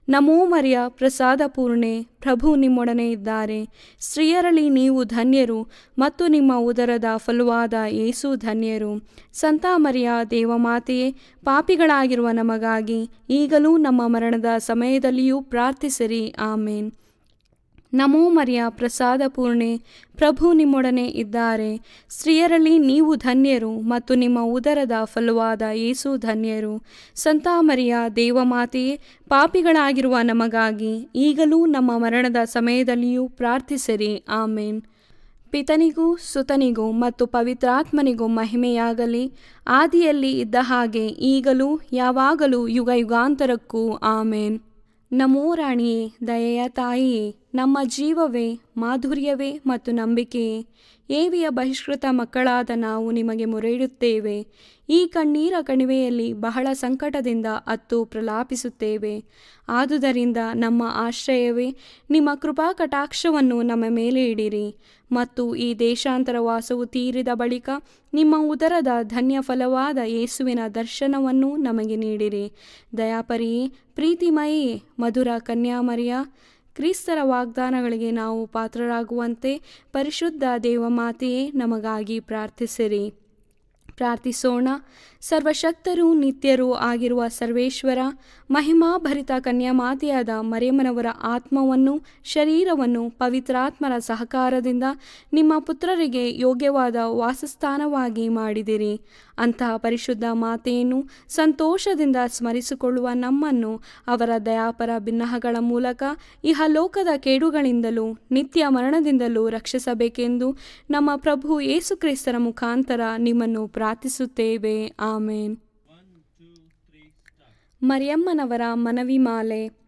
ನಮೋ ಮರಿಯ ಪ್ರಸಾದ ಪೂರ್ಣೆ, ಪ್ರಭು ನಿಮ್ಮೊಡನೆ ಇದ್ದಾರೆ. ಸ್ತ್ರೀಯರಲ್ಲಿ ನೀವು ಧನ್ಯರು ಮತ್ತು ನಿಮ್ಮ ಉದರದ ಫಲವಾದ ಏಸು ಧನ್ಯರು. ಸಂತ ಮರಿಯ ದೇವಮಾತೆಯೇ, ಪಾಪಿಗಳಾಗಿರುವ ನಮಗಾಗಿ ಈಗಲೂ ನಮ್ಮ ಮರಣದ ಸಮಯದಲ್ಲಿಯೂ ಪ್ರಾರ್ಥಿಸಿರಿ. ಆಮೇನ್. ನಮೋ ಮರಿಯ ಪ್ರಸಾದ ಪೂರ್ಣೆ, ಪ್ರಭು ನಿಮ್ಮೊಡನೆ ಇದ್ದಾರೆ. ಸ್ತ್ರೀಯರಲ್ಲಿ ನೀವು ಧನ್ಯರು ಮತ್ತು ನಿಮ್ಮ ಉದರದ ಫಲವಾದ ಏಸು ಧನ್ಯರು. ಸಂತ ಮರಿಯ ದೇವಮಾತೆಯೇ, ಪಾಪಿಗಳಾಗಿರುವ ನಮಗಾಗಿ ಈಗಲೂ ನಮ್ಮ ಮರಣದ ಸಮಯದಲ್ಲಿಯೂ ಪ್ರಾರ್ಥಿಸಿರಿ. ಆಮೇನ್. ಪಿತನಿಗೂ ಸುತನಿಗೂ ಮತ್ತು ಪವಿತ್ರಾತ್ಮನಿಗೂ ಮಹಿಮೆಯಾಗಲಿ, ಆದಿಯಲ್ಲಿ ಇದ್ದ ಹಾಗೆ ಈಗಲೂ ಯಾವಾಗಲೂ ಯುಗ ಯುಗಾಂತರಕ್ಕೂ. ಆಮೇನ್. ನಮೋ ರಾಣಿಯೇ, ದಯೆಯ ತಾಯಿಯೇ, ನಮ್ಮ ಜೀವವೇ, ಮಾಧುರ್ಯವೇ ಮತ್ತು ನಂಬಿಕೆಯೇ, ಏವಿಯ ಬಹಿಷ್ಕೃತ ಮಕ್ಕಳಾದ ನಾವು ನಿಮಗೆ ಮೊರೆಯಿಡುತ್ತೇವೆ. ಈ ಕಣ್ಣೀರ ಕಣಿವೆಯಲ್ಲಿ ಬಹಳ ಸಂಕಟದಿಂದ ಅತ್ತು ಪ್ರಲಾಪಿಸುತ್ತೇವೆ. ಆದುದರಿಂದ ನಮ್ಮ ಆಶ್ರಯವೇ, ನಿಮ್ಮ ಕೃಪಾ ಕಟಾಕ್ಷವನ್ನು ನಮ್ಮ ಮೇಲೆ ಇಡಿರಿ ಮತ್ತು ಈ ದೇಶಾಂತರ ವಾಸವು ತೀರಿದ ಬಳಿಕ ನಿಮ್ಮ ಉದರದ ಧನ್ಯ ಫಲವಾದ ಯೇಸುವಿನ ದರ್ಶನವನ್ನು ನಮಗೆ ನೀಡಿರಿ. ದಯಾಪರಿಯೇ, ಪ್ರೀತಿಮಯಿಯೇ, ಮಧುರ ಕನ್ಯಾಮರಿಯ, ಕ್ರಿಸ್ತರ ವಾಗ್ದಾನಗಳಿಗೆ ನಾವು ಪಾತ್ರರಾಗುವಂತೆ ಪರಿಶುದ್ಧ ದೇವಮಾತೆಯೇ, ನಮಗಾಗಿ ಪ್ರಾರ್ಥಿಸಿರಿ. ಪ್ರಾರ್ಥಿಸೋಣ. ಸರ್ವಶಕ್ತರೂ ನಿತ್ಯರೂ ಆಗಿರುವ ಸರ್ವೇಶ್ವರ, ಮಹಿಮಾಭರಿತ ಕನ್ಯಾಮಾತೆಯಾದ ಮರಿಯಮ್ಮನವರ ಆತ್ಮವನ್ನು ಶರೀರವನ್ನು ಪವಿತ್ರಾತ್ಮರ ಸಹಕಾರದಿಂದ ನಿಮ್ಮ ಪುತ್ರರಿಗೆ ಯೋಗ್ಯವಾದ ವಾಸಸ್ಥಾನವಾಗಿ ಮಾಡಿದಿರಿ. ಅಂತಹ ಪರಿಶುದ್ಧ ಮಾತೆಯನ್ನು ಸಂತೋಷದಿಂದ ಸ್ಮರಿಸಿಕೊಳ್ಳುವ ನಮ್ಮನ್ನು ಅವರ ದಯಾಪರ ಬಿನ್ನಹಗಳ ಮೂಲಕ ಇಹಲೋಕದ ಕೇಡುಗಳಿಂದಲೂ ನಿತ್ಯ ಮರಣದಿಂದಲೂ ರಕ್ಷಿಸಬೇಕೆಂದು ನಮ್ಮ ಪ್ರಭು ಯೇಸುಕ್ರಿಸ್ತರ ಮುಖಾಂತರ ನಿಮ್ಮನ್ನು ಪ್ರಾರ್ಥಿಸುತ್ತೇವೆ. ಆಮೇನ್. ಮರಿಯಮ್ಮನವರ ಮನವಿ ಮಾಲೆ.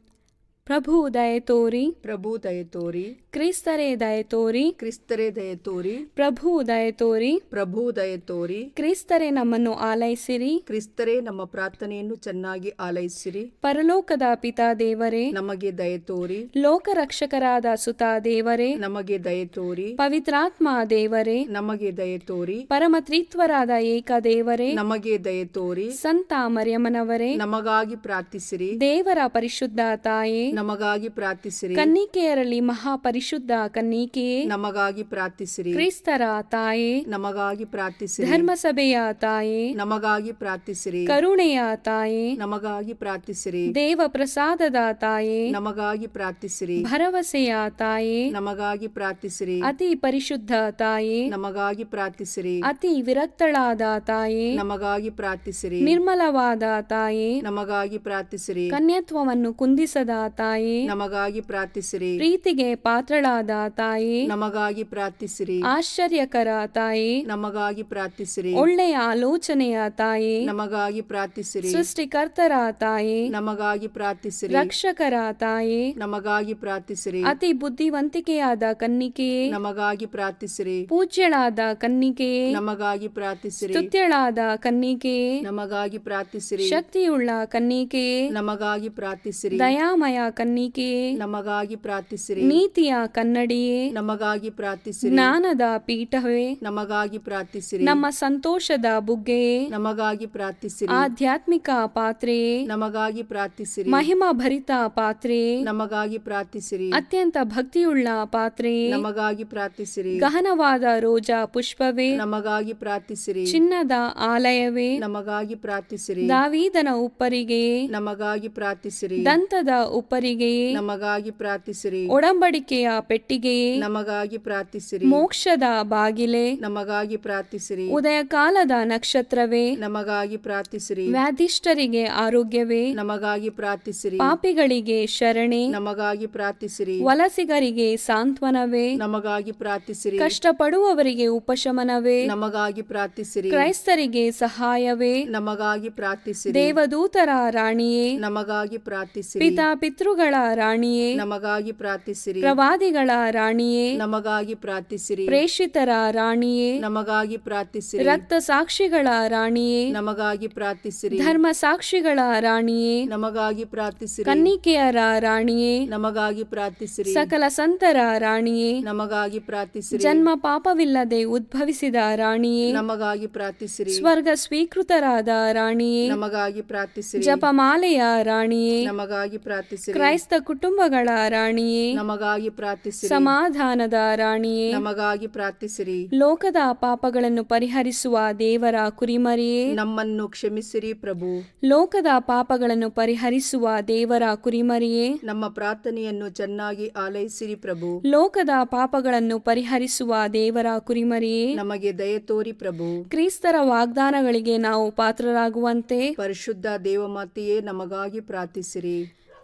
ಪ್ರಭು ದಯೆ ತೋರಿ, ಪ್ರಭು ದಯೆ ತೋರಿ, ಕ್ರಿಸ್ತರೇ ದಯೆ ತೋರಿ, ಕ್ರಿಸ್ತರೇ ದಯೆ ತೋರಿ, ಪ್ರಭು ದಯೆ ತೋರಿ, ಪ್ರಭು ದಯೆ ತೋರಿ, ಕ್ರಿಸ್ತರೇ ನಮ್ಮನ್ನು ಆಲೈಸಿರಿ, ಕ್ರಿಸ್ತರೇ ನಮ್ಮ ಪ್ರಾರ್ಥನೆಯನ್ನು ಚೆನ್ನಾಗಿ ಆಲೈಸಿರಿ. ಪರಲೋಕದ ಪಿತಾ ದೇವರೇ, ನಮಗೆ ದಯೆ ತೋರಿ, ಲೋಕರಕ್ಷಕರಾದ ಸುತ ದೇವರೇ, ನಮಗೆ ದಯೆ ತೋರಿ, ಪವಿತ್ರಾತ್ಮ ದೇವರೇ, ನಮಗೆ ದಯೆ ತೋರಿ, ಪರಮತ್ರಿತ್ವರಾದ ಏಕ ದೇವರೇ, ನಮಗೆ ದಯೆ ತೋರಿ, ಸಂತ ಮರಿಯಮ್ಮನವರೇ, ನಮಗಾಗಿ ಪ್ರಾರ್ಥಿಸಿರಿ. ದೇವರ ಪರಿಶುದ್ಧ ತಾಯೇ, ನಮಗಾಗಿ ಪ್ರಾರ್ಥಿಸಿರಿ. ಕನ್ನಿಕೆಯರಲ್ಲಿ ಮಹಾಪರಿಶುದ್ಧ ಕನ್ನಿಕೆಯೇ, ನಮಗಾಗಿ ಪ್ರಾರ್ಥಿಸಿರಿ. ಕ್ರಿಸ್ತರ ತಾಯೇ, ನಮಗಾಗಿ ಪ್ರಾರ್ಥಿಸಿರಿ. ಧರ್ಮಸಭೆಯ ತಾಯೇ, ನಮಗಾಗಿ ಪ್ರಾರ್ಥಿಸಿರಿ. ಕರುಣೆಯ ತಾಯೇ, ನಮಗಾಗಿ ಪ್ರಾರ್ಥಿಸಿರಿ. ದೇವ ಪ್ರಸಾದದ ತಾಯೇ, ನಮಗಾಗಿ ಪ್ರಾರ್ಥಿಸಿರಿ. ಭರವಸೆಯ ತಾಯೇ, ನಮಗಾಗಿ ಪ್ರಾರ್ಥಿಸಿರಿ. ಅತಿ ಪರಿಶುದ್ಧ ತಾಯೇ, ನಮಗಾಗಿ ಪ್ರಾರ್ಥಿಸಿರಿ. ಅತಿ ವಿರಕ್ತಳಾದ ತಾಯೇ, ನಮಗಾಗಿ ಪ್ರಾರ್ಥಿಸಿರಿ. ನಿರ್ಮಲವಾದ ತಾಯೇ, ನಮಗಾಗಿ ಪ್ರಾರ್ಥಿಸಿರಿ. ಕನ್ಯತ್ವವನ್ನು ಕುಂದಿಸದ ತಾಯೇ, ನಮಗಾಗಿ ಪ್ರಾರ್ಥಿಸಿರಿ. ಪ್ರೀತಿಗೆ ಪಾತ್ರಳಾದ ತಾಯೇ, ನಮಗಾಗಿ ಪ್ರಾರ್ಥಿಸಿರಿ. ಆಶ್ಚರ್ಯಕರ ತಾಯೇ, ನಮಗಾಗಿ ಪ್ರಾರ್ಥಿಸಿರಿ. ಒಳ್ಳೆಯ ಆಲೋಚನೆಯ ತಾಯೇ, ನಮಗಾಗಿ ಪ್ರಾರ್ಥಿಸಿರಿ. ಸೃಷ್ಟಿಕರ್ತರ ತಾಯೇ, ನಮಗಾಗಿ ಪ್ರಾರ್ಥಿಸಿರಿ. ರಕ್ಷಕರ ತಾಯೇ, ನಮಗಾಗಿ ಪ್ರಾರ್ಥಿಸಿರಿ. ಅತಿ ಬುದ್ಧಿವಂತಿಕೆಯಾದ ಕನ್ನಿಕೆಯೇ, ನಮಗಾಗಿ ಪ್ರಾರ್ಥಿಸಿರಿ. ಪೂಜ್ಯಳಾದ ಕನ್ನಿಕೆಯೇ, ನಮಗಾಗಿ ಪ್ರಾರ್ಥಿಸಿರಿ. ಸ್ತುತ್ಯಳಾದ ಕನ್ನಿಕೆಯೇ, ನಮಗಾಗಿ ಪ್ರಾರ್ಥಿಸಿರಿ. ಶಕ್ತಿಯುಳ್ಳ ಕನ್ನಿಕೆಯೇ, ನಮಗಾಗಿ ಪ್ರಾರ್ಥಿಸಿರಿ. ದಯಾಮಯ ಕನ್ನಿಕೆಯೇ, ನಮಗಾಗಿ ಪ್ರಾರ್ಥಿಸಿರಿ. ನೀತಿಯ ಕನ್ನಡಿಯೇ, ನಮಗಾಗಿ ಪ್ರಾರ್ಥಿಸಿರಿ. ಜ್ಞಾನದ ಪೀಠವೇ, ನಮಗಾಗಿ ಪ್ರಾರ್ಥಿಸಿರಿ. ನಮ್ಮ ಸಂತೋಷದ ಬುಗ್ಗೆಯೇ, ನಮಗಾಗಿ ಪ್ರಾರ್ಥಿಸಿರಿ. ಆಧ್ಯಾತ್ಮಿಕ ಪಾತ್ರೆಯೇ, ನಮಗಾಗಿ ಪ್ರಾರ್ಥಿಸಿರಿ. ಮಹಿಮಾ ಭರಿತ ಪಾತ್ರೆಯೇ, ನಮಗಾಗಿ ಪ್ರಾರ್ಥಿಸಿರಿ. ಅತ್ಯಂತ ಭಕ್ತಿಯುಳ್ಳ ಪಾತ್ರೆಯೇ, ನಮಗಾಗಿ ಪ್ರಾರ್ಥಿಸಿರಿ. ಗಹನವಾದ ರೋಜಾ ಪುಷ್ಪವೇ, ನಮಗಾಗಿ ಪ್ರಾರ್ಥಿಸಿರಿ. ಚಿನ್ನದ ಆಲಯವೇ, ನಮಗಾಗಿ ಪ್ರಾರ್ಥಿಸಿರಿ. ದಾವೀದನ ಉಪ್ಪರಿಗೆಯೇ, ನಮಗಾಗಿ ಪ್ರಾರ್ಥಿಸಿರಿ. ದಂತದ ಉಪ್ಪರಿಗೆಯೇ, ನಮಗಾಗಿ ಪ್ರಾರ್ಥಿಸಿರಿ. ಒಡಂಬಡಿಕೆಯ ಪೆಟ್ಟಿಗೆಯೇ, ನಮಗಾಗಿ ಪ್ರಾರ್ಥಿಸಿರಿ. ಮೋಕ್ಷದ ಬಾಗಿಲೇ, ನಮಗಾಗಿ ಪ್ರಾರ್ಥಿಸಿರಿ. ಉದಯಕಾಲದ ನಕ್ಷತ್ರವೇ, ನಮಗಾಗಿ ಪ್ರಾರ್ಥಿಸಿರಿ. ವ್ಯಾಧಿಷ್ಠರಿಗೆ ಆರೋಗ್ಯವೇ, ನಮಗಾಗಿ ಪ್ರಾರ್ಥಿಸಿರಿ. ಪಾಪಿಗಳಿಗೆ ಶರಣೆ, ನಮಗಾಗಿ ಪ್ರಾರ್ಥಿಸಿರಿ. ವಲಸಿಗರಿಗೆ ಸಾಂತ್ವನವೇ, ನಮಗಾಗಿ ಪ್ರಾರ್ಥಿಸಿರಿ. ಕಷ್ಟಪಡುವವರಿಗೆ ಉಪಶಮನವೇ, ನಮಗಾಗಿ ಪ್ರಾರ್ಥಿಸಿರಿ. ಕ್ರೈಸ್ತರಿಗೆ ಸಹಾಯವೇ, ನಮಗಾಗಿ ಪ್ರಾರ್ಥಿಸಿರಿ. ದೇವದೂತರ ರಾಣಿಯೇ, ನಮಗಾಗಿ ಪ್ರಾರ್ಥಿಸಿರಿ. ಪಿತಾ ಪಿತೃಗಳ ರಾಣಿಯೇ, ನಮಗಾಗಿ ಪ್ರಾರ್ಥಿಸಿರಿ. ಪ್ರವಾದಿ ಪ್ರವಾದಿಗಳ ರಾಣಿಯೇ, ನಮಗಾಗಿ ಪ್ರಾರ್ಥಿಸಿರಿ. ಪ್ರೇಷಿತರ ರಾಣಿಯೇ, ನಮಗಾಗಿ ಪ್ರಾರ್ಥಿಸಿರಿ. ರಕ್ತ ಸಾಕ್ಷಿಗಳ ರಾಣಿಯೇ, ನಮಗಾಗಿ ಪ್ರಾರ್ಥಿಸಿರಿ. ಧರ್ಮ ಸಾಕ್ಷಿಗಳ ರಾಣಿಯೇ, ನಮಗಾಗಿ ಪ್ರಾರ್ಥಿಸಿರಿ. ಕನ್ನಿಕೆಯರ ರಾಣಿಯೇ, ನಮಗಾಗಿ ಪ್ರಾರ್ಥಿಸಿರಿ. ಸಕಲ ಸಂತರ ರಾಣಿಯೇ, ನಮಗಾಗಿ ಪ್ರಾರ್ಥಿಸಿರಿ. ಜನ್ಮ ಪಾಪವಿಲ್ಲದೆ ಉದ್ಭವಿಸಿದ ರಾಣಿಯೇ, ನಮಗಾಗಿ ಪ್ರಾರ್ಥಿಸಿರಿ. ಸ್ವರ್ಗ ಸ್ವೀಕೃತರಾದ ರಾಣಿಯೇ, ನಮಗಾಗಿ ಪ್ರಾರ್ಥಿಸಿರಿ. ಜಪಮಾಲೆಯ ರಾಣಿಯೇ, ನಮಗಾಗಿ ಪ್ರಾರ್ಥಿಸಿರಿ. ಕ್ರೈಸ್ತ ಕುಟುಂಬಗಳ ರಾಣಿಯೇ, ನಮಗಾಗಿ ಪ್ರಾರ್ಥಿಸಿರಿ. ಸಮಾಧಾನದ ರಾಣಿಯೇ, ನಮಗಾಗಿ ಪ್ರಾರ್ಥಿಸಿರಿ. ಲೋಕದ ಪಾಪಗಳನ್ನು ಪರಿಹರಿಸುವ ದೇವರ ಕುರಿಮರಿಯೇ, ನಮ್ಮನ್ನು ಕ್ಷಮಿಸಿರಿ ಪ್ರಭು. ಲೋಕದ ಪಾಪಗಳನ್ನು ಪರಿಹರಿಸುವ ದೇವರ ಕುರಿಮರಿಯೇ, ನಮ್ಮ ಪ್ರಾರ್ಥನೆಯನ್ನು ಚೆನ್ನಾಗಿ ಆಲೈಸಿರಿ ಪ್ರಭು. ಲೋಕದ ಪಾಪಗಳನ್ನು ಪರಿಹರಿಸುವ ದೇವರ ಕುರಿಮರಿಯೇ, ನಮಗೆ ದಯೆ ತೋರಿ ಪ್ರಭು. ಕ್ರಿಸ್ತರ ವಾಗ್ದಾನಗಳಿಗೆ ನಾವು ಪಾತ್ರರಾಗುವಂತೆ ಪರಿಶುದ್ಧ ದೇವಮಾತೆಯೇ, ನಮಗಾಗಿ ಪ್ರಾರ್ಥಿಸಿರಿ.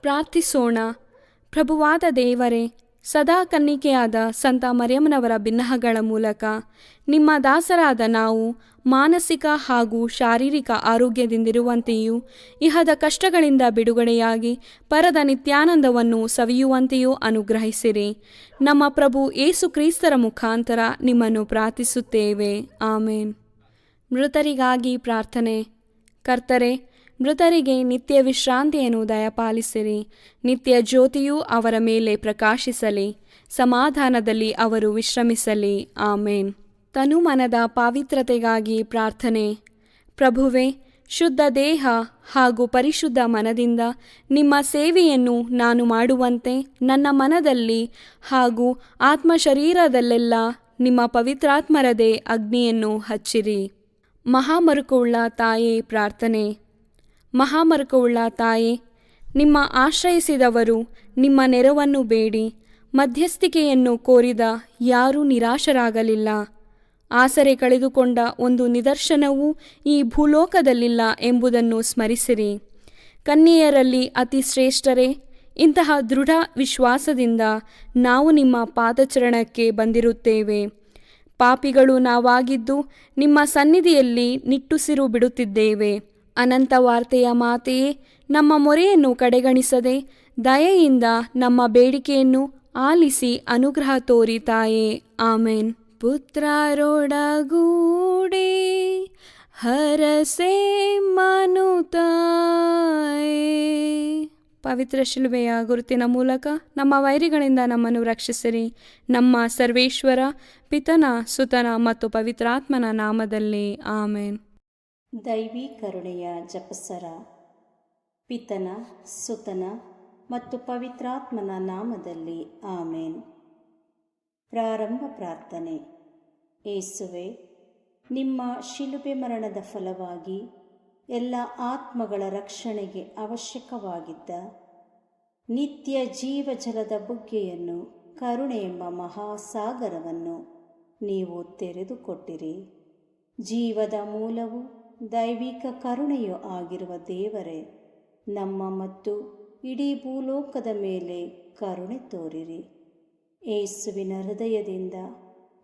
ಪ್ರಾರ್ಥಿಸೋಣ. ಪ್ರಭುವಾದ ದೇವರೇ, ಸದಾ ಕನ್ನಿಕೆಯಾದ ಸಂತ ಮರಿಯಮ್ಮನವರ ಬಿನ್ನಹಗಳ ಮೂಲಕ ನಿಮ್ಮ ದಾಸರಾದ ನಾವು ಮಾನಸಿಕ ಹಾಗೂ ಶಾರೀರಿಕ ಆರೋಗ್ಯದಿಂದಿರುವಂತೆಯೂ ಇಹದ ಕಷ್ಟಗಳಿಂದ ಬಿಡುಗಡೆಯಾಗಿ ಪರದ ನಿತ್ಯಾನಂದವನ್ನು ಸವಿಯುವಂತೆಯೂ ಅನುಗ್ರಹಿಸಿರಿ. ನಮ್ಮ ಪ್ರಭು ಯೇಸು ಕ್ರಿಸ್ತರ ಮುಖಾಂತರ ನಿಮ್ಮನ್ನು ಪ್ರಾರ್ಥಿಸುತ್ತೇವೆ. ಆಮೇನ್. ಮೃತರಿಗಾಗಿ ಪ್ರಾರ್ಥನೆ. ಕರ್ತರೆ, ಮೃತರಿಗೆ ನಿತ್ಯ ವಿಶ್ರಾಂತಿಯನ್ನು ದಯಪಾಲಿಸಿರಿ. ನಿತ್ಯ ಜ್ಯೋತಿಯೂ ಅವರ ಮೇಲೆ ಪ್ರಕಾಶಿಸಲಿ. ಸಮಾಧಾನದಲ್ಲಿ ಅವರು ವಿಶ್ರಮಿಸಲಿ. ಆಮೇನ್. ತನುಮನದ ಪಾವಿತ್ರತೆಗಾಗಿ ಪ್ರಾರ್ಥನೆ. ಪ್ರಭುವೇ, ಶುದ್ಧ ದೇಹ ಹಾಗೂ ಪರಿಶುದ್ಧ ಮನದಿಂದ ನಿಮ್ಮ ಸೇವೆಯನ್ನು ನಾನು ಮಾಡುವಂತೆ ನನ್ನ ಮನದಲ್ಲಿ ಹಾಗೂ ಆತ್ಮಶರೀರದಲ್ಲೆಲ್ಲ ನಿಮ್ಮ ಪವಿತ್ರಾತ್ಮರದೇ ಅಗ್ನಿಯನ್ನು ಹಚ್ಚಿರಿ. ಮಹಾಮರುಕವುಳ್ಳ ತಾಯೇ ಪ್ರಾರ್ಥನೆ. ಮಹಾಮರುಕವುಳ್ಳ ತಾಯೇ, ನಿಮ್ಮ ಆಶ್ರಯಿಸಿದವರು ನಿಮ್ಮ ನೆರವನ್ನು ಬೇಡಿ ಮಧ್ಯಸ್ಥಿಕೆಯನ್ನು ಕೋರಿದ ಯಾರೂ ನಿರಾಶರಾಗಲಿಲ್ಲ. ಆಸರೆ ಕಳೆದುಕೊಂಡ ಒಂದು ನಿದರ್ಶನವೂ ಈ ಭೂಲೋಕದಲ್ಲಿಲ್ಲ ಎಂಬುದನ್ನು ಸ್ಮರಿಸಿರಿ. ಕನ್ಯೆಯರಲ್ಲಿ ಅತಿ ಶ್ರೇಷ್ಠರೇ, ಇಂತಹ ದೃಢ ವಿಶ್ವಾಸದಿಂದ ನಾವು ನಿಮ್ಮ ಪಾದಚರಣಕ್ಕೆ ಬಂದಿರುತ್ತೇವೆ. ಪಾಪಿಗಳು ನಾವಾಗಿದ್ದು ನಿಮ್ಮ ಸನ್ನಿಧಿಯಲ್ಲಿ ನಿಟ್ಟುಸಿರು ಬಿಡುತ್ತಿದ್ದೇವೆ. ಅನಂತ ವಾರ್ತೆಯ ಮಾತೆಯೇ, ನಮ್ಮ ಮೊರೆಯನ್ನು ಕಡೆಗಣಿಸದೆ ದಯೆಯಿಂದ ನಮ್ಮ ಬೇಡಿಕೆಯನ್ನು ಆಲಿಸಿ ಅನುಗ್ರಹ ತೋರಿ ತಾಯೇ. ಆಮೇನ್. ಪುತ್ರರೊಡಗೂಡೆ ಹರಸೆ ಮನುತಾಯೇ. ಪವಿತ್ರ ಶಿಲುಬೆಯ ಗುರುತಿನ ಮೂಲಕ ನಮ್ಮ ವೈರಿಗಳಿಂದ ನಮ್ಮನ್ನು ರಕ್ಷಿಸಿರಿ. ನಮ್ಮ ಸರ್ವೇಶ್ವರ ಪಿತನ, ಸುತನ ಮತ್ತು ಪವಿತ್ರಾತ್ಮನ ನಾಮದಲ್ಲಿ. ಆಮೇನ್. ದೈವಿ ಕರುಣೆಯ ಜಪಸರ. ಪಿತನ, ಸುತನ ಮತ್ತು ಪವಿತ್ರಾತ್ಮನ ನಾಮದಲ್ಲಿ. ಆಮೇನ್. ಪ್ರಾರಂಭ ಪ್ರಾರ್ಥನೆ. ಯೇಸುವೆ, ನಿಮ್ಮ ಶಿಲುಬೆ ಮರಣದ ಫಲವಾಗಿ ಎಲ್ಲ ಆತ್ಮಗಳ ರಕ್ಷಣೆಗೆ ಅವಶ್ಯಕವಾಗಿದ್ದ ನಿತ್ಯ ಜೀವಜಲದ ಬುಗ್ಗೆಯನ್ನು, ಕರುಣೆ ಎಂಬ ಮಹಾಸಾಗರವನ್ನು ನೀವು ತೆರೆದುಕೊಟ್ಟಿರಿ. ಜೀವದ ಮೂಲವು ದೈವಿಕ ಕರುಣೆಯೂ ಆಗಿರುವ ದೇವರೇ, ನಮ್ಮ ಮತ್ತು ಇಡೀ ಭೂಲೋಕದ ಮೇಲೆ ಕರುಣೆ ತೋರಿರಿ. ಯೇಸುವಿನ ಹೃದಯದಿಂದ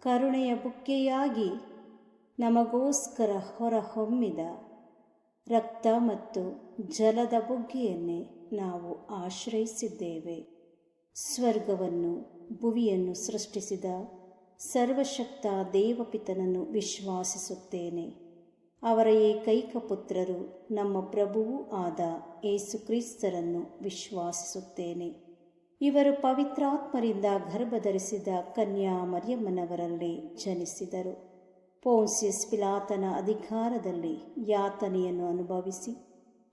ಕರುಣೆಯ ಬುಗ್ಗೆಯಾಗಿ ನಮಗೋಸ್ಕರ ಹೊರಹೊಮ್ಮಿದ ರಕ್ತ ಮತ್ತು ಜಲದ ಬುಗ್ಗೆಯನ್ನೇ ನಾವು ಆಶ್ರಯಿಸಿದ್ದೇವೆ. ಸ್ವರ್ಗವನ್ನು ಭುವಿಯನ್ನು ಸೃಷ್ಟಿಸಿದ ಸರ್ವಶಕ್ತ ದೇವಪಿತನನ್ನು ವಿಶ್ವಾಸಿಸುತ್ತೇನೆ. ಅವರ ಏಕೈಕ ಪುತ್ರರು ನಮ್ಮ ಪ್ರಭುವೂ ಆದ ಯೇಸು ಕ್ರಿಸ್ತರನ್ನು ವಿಶ್ವಾಸಿಸುತ್ತೇನೆ. ಇವರು ಪವಿತ್ರಾತ್ಮರಿಂದ ಗರ್ಭಧರಿಸಿದ ಕನ್ಯಾ ಮರಿಯಮ್ಮನವರಲ್ಲಿ ಜನಿಸಿದರು. ಪೋನ್ಸಿಯಸ್ ಪಿಲಾತನ ಅಧಿಕಾರದಲ್ಲಿ ಯಾತನೆಯನ್ನು ಅನುಭವಿಸಿ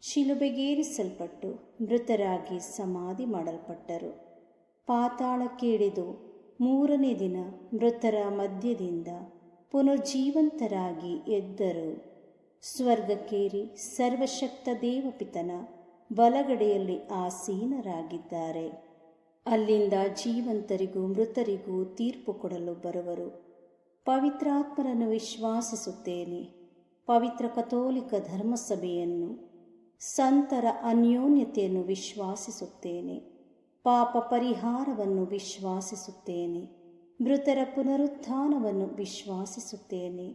ಶಿಲುಬೆಗೇರಿಸಲ್ಪಟ್ಟು ಮೃತರಾಗಿ ಸಮಾಧಿ ಮಾಡಲ್ಪಟ್ಟರು. ಪಾತಾಳಕ್ಕೆ ಇಳಿದು 3ನೇ ದಿನ ಮೃತರ ಮಧ್ಯದಿಂದ ಪುನರ್ಜೀವಂತರಾಗಿ ಎದ್ದರು. ಸ್ವರ್ಗಕ್ಕೇರಿ ಸರ್ವಶಕ್ತ ದೇವಪಿತನ ಬಲಗಡೆಯಲ್ಲಿ ಆಸೀನರಾಗಿದ್ದಾರೆ. ಅಲ್ಲಿಂದ ಜೀವಂತರಿಗೂ ಮೃತರಿಗೂ ತೀರ್ಪು ಕೊಡಲು ಬರುವರು. ಪವಿತ್ರಾತ್ಮರನ್ನು ವಿಶ್ವಾಸಿಸುತ್ತೇನೆ. ಪವಿತ್ರ ಕಥೋಲಿಕ ಧರ್ಮಸಭೆಯನ್ನು, ಸಂತರ ಅನ್ಯೋನ್ಯತೆಯನ್ನು ವಿಶ್ವಾಸಿಸುತ್ತೇನೆ. ಪಾಪ ಪರಿಹಾರವನ್ನು ವಿಶ್ವಾಸಿಸುತ್ತೇನೆ. ಮೃತರ ಪುನರುತ್ಥಾನವನ್ನು ವಿಶ್ವಾಸಿಸುತ್ತೇನೆ.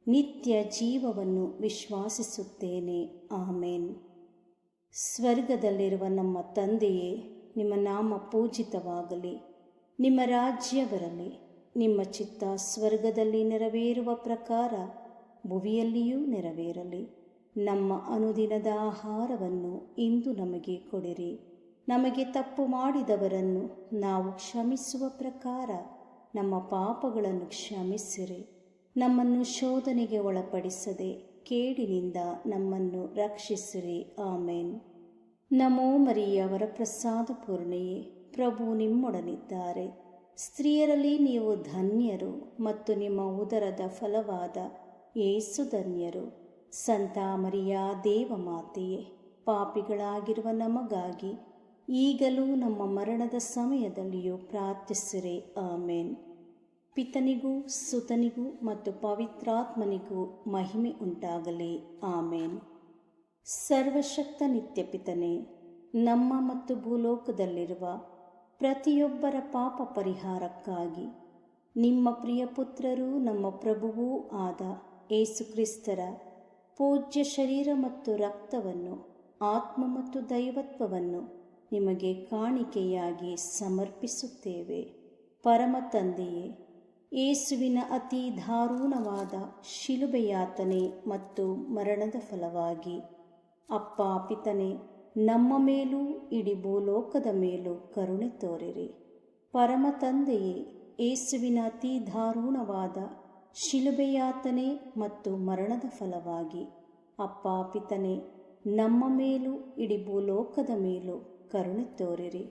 ನಿತ್ಯ ಜೀವವನ್ನು ವಿಶ್ವಾಸಿಸುತ್ತೇನೆ. ಆಮೇನ್. ಸ್ವರ್ಗದಲ್ಲಿರುವ ನಮ್ಮ ತಂದೆಯೇ, ನಿಮ್ಮ ನಾಮ ಪೂಜಿತವಾಗಲಿ. ನಿಮ್ಮ ರಾಜ್ಯ ಬರಲಿ. ನಿಮ್ಮ ಚಿತ್ತ ಸ್ವರ್ಗದಲ್ಲಿ ನೆರವೇರುವ ಪ್ರಕಾರ ಭುವಿಯಲ್ಲಿಯೂ ನೆರವೇರಲಿ. ನಮ್ಮ ಅನುದಿನದ ಆಹಾರವನ್ನು ಇಂದು ನಮಗೆ ಕೊಡಿರಿ. ನಮಗೆ ತಪ್ಪು ಮಾಡಿದವರನ್ನು ನಾವು ಕ್ಷಮಿಸುವ ಪ್ರಕಾರ ನಮ್ಮ ಪಾಪಗಳನ್ನು ಕ್ಷಮಿಸಿರಿ. ನಮ್ಮನ್ನು ಶೋಧನೆಗೆ ಒಳಪಡಿಸದೆ ಕೇಡಿನಿಂದ ನಮ್ಮನ್ನು ರಕ್ಷಿಸಿರಿ. ಆಮೇನ್. ನಮೋ ಮರಿಯ ವರಪ್ರಸಾದ ಪೂರ್ಣೆಯೇ, ಪ್ರಭು ನಿಮ್ಮೊಡನಿದ್ದಾರೆ. ಸ್ತ್ರೀಯರಲ್ಲಿ ನೀವು ಧನ್ಯರು ಮತ್ತು ನಿಮ್ಮ ಉದರದ ಫಲವಾದ ಯೇಸು ಧನ್ಯರು. ಸಂತ ಮರಿಯ ದೇವಮಾತೆಯೇ, ಪಾಪಿಗಳಾಗಿರುವ ನಮಗಾಗಿ ಈಗಲೂ ನಮ್ಮ ಮರಣದ ಸಮಯದಲ್ಲಿಯೂ ಪ್ರಾರ್ಥಿಸಿರಿ. ಆಮೇನ್. ಪಿತನಿಗೂ ಸುತನಿಗೂ ಮತ್ತು ಪವಿತ್ರಾತ್ಮನಿಗೂ ಮಹಿಮೆ ಉಂಟಾಗಲಿ. ಆಮೇನ್. ಸರ್ವಶಕ್ತ ನಿತ್ಯ ಪಿತನೇ, ನಮ್ಮ ಮತ್ತು ಭೂಲೋಕದಲ್ಲಿರುವ ಪ್ರತಿಯೊಬ್ಬರ ಪಾಪ ಪರಿಹಾರಕ್ಕಾಗಿ ನಿಮ್ಮ ಪ್ರಿಯ ಪುತ್ರರೂ ನಮ್ಮ ಪ್ರಭುವೂ ಆದ ಯೇಸುಕ್ರಿಸ್ತರ ಪೂಜ್ಯ ಶರೀರ ಮತ್ತು ರಕ್ತವನ್ನು, ಆತ್ಮ ಮತ್ತು ದೈವತ್ವವನ್ನು ನಿಮಗೆ ಕಾಣಿಕೆಯಾಗಿ ಸಮರ್ಪಿಸುತ್ತೇವೆ. ಪರಮ ತಂದೆಯೇ, ಯೇಸುವಿನ ಅತಿ ದಾರುಣವಾದ ಶಿಲುಬೆಯಾತನೆ ಮತ್ತು ಮರಣದ ಫಲವಾಗಿ ಅಪ್ಪ ಪಿತನೇ, ನಮ್ಮ ಮೇಲೂ ಇಡೀ ಭೂಲೋಕದ ಮೇಲೂ ಕರುಣೆ ತೋರಿರಿ. ಪರಮ ತಂದೆಯೇ, ಯೇಸುವಿನ ಅತಿ ದಾರುಣವಾದ ಶಿಲುಬೆಯಾತನೆ ಮತ್ತು ಮರಣದ ಫಲವಾಗಿ ಅಪ್ಪ ಪಿತನೇ, ನಮ್ಮ ಮೇಲೂ ಇಡೀ ಭೂಲೋಕದ ಮೇಲೂ ಕರುಣೆ ತೋರಿರಿ.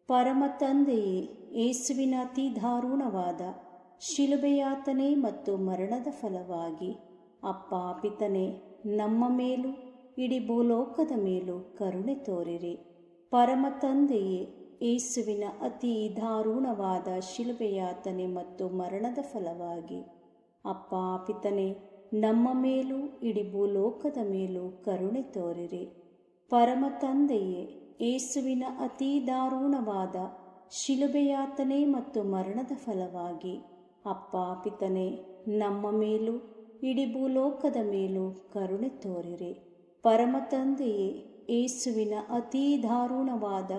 ಪರಮ ತಂದೆಯೇ, ಯೇಸುವಿನ ಅತಿ ದಾರುಣವಾದ ಶಿಲುಬೆಯಾತನೆ ಮತ್ತು ಮರಣದ ಫಲವಾಗಿ ಅಪ್ಪ ಪಿತನೇ, ನಮ್ಮ ಮೇಲೂ ಇಡೀ ಭೂಲೋಕದ ಮೇಲೂ ಕರುಣೆ ತೋರಿರಿ. ಪರಮ ತಂದೆಯೇ, ಯೇಸುವಿನ ಅತಿ ದಾರುಣವಾದ ಶಿಲುಬೆಯಾತನೆ ಮತ್ತು ಮರಣದ ಫಲವಾಗಿ ಅಪ್ಪ ಪಿತನೇ, ನಮ್ಮ ಮೇಲೂ ಇಡೀ ಭೂಲೋಕದ ಮೇಲೂ ಕರುಣೆ ತೋರಿರಿ. ಪರಮ ತಂದೆಯೇ, ಯೇಸುವಿನ ಅತಿ ದಾರುಣವಾದ ಶಿಲುಬೆಯಾತನೆ ಮತ್ತು ಮರಣದ ಫಲವಾಗಿ ಅಪ್ಪ ಪಿತನೇ, ನಮ್ಮ ಮೇಲೂ ಇಡೀ ಭೂಲೋಕದ ಮೇಲೂ ಕರುಣೆ ತೋರಿರಿ. ಪರಮ ತಂದೆಯೇ, ಯೇಸುವಿನ ಅತಿ ದಾರುಣವಾದ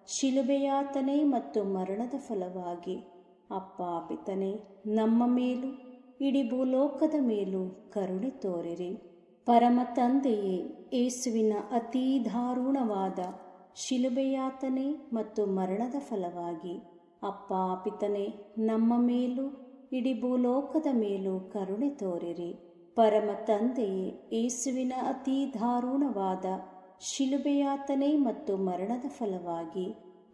ಶಿಲುಬೆಯಾತನೆ ಮತ್ತು ಮರಣದ ಫಲವಾಗಿ ಅಪ್ಪ ಪಿತನೇ, ನಮ್ಮ ಮೇಲೂ ಇಡೀ ಭೂಲೋಕದ ಮೇಲೂ ಕರುಣೆ ತೋರಿರಿ. ಪರಮ ತಂದೆಯೇ, ಯೇಸುವಿನ ಅತಿ ದಾರುಣವಾದ ಶಿಲುಬೆಯಾತನೆ ಮತ್ತು ಮರಣದ ಫಲವಾಗಿ ಅಪ್ಪ ಪಿತನೇ, ನಮ್ಮ ಮೇಲೂ ಇಡೀ ಭೂಲೋಕದ ಮೇಲೂ ಕರುಣೆ ತೋರಿರಿ. ಪರಮ ತಂದೆಯೇ, ಯೇಸುವಿನ ಅತಿ ದಾರುಣವಾದ ಶಿಲುಬೆಯಾತನೆ ಮತ್ತು ಮರಣದ ಫಲವಾಗಿ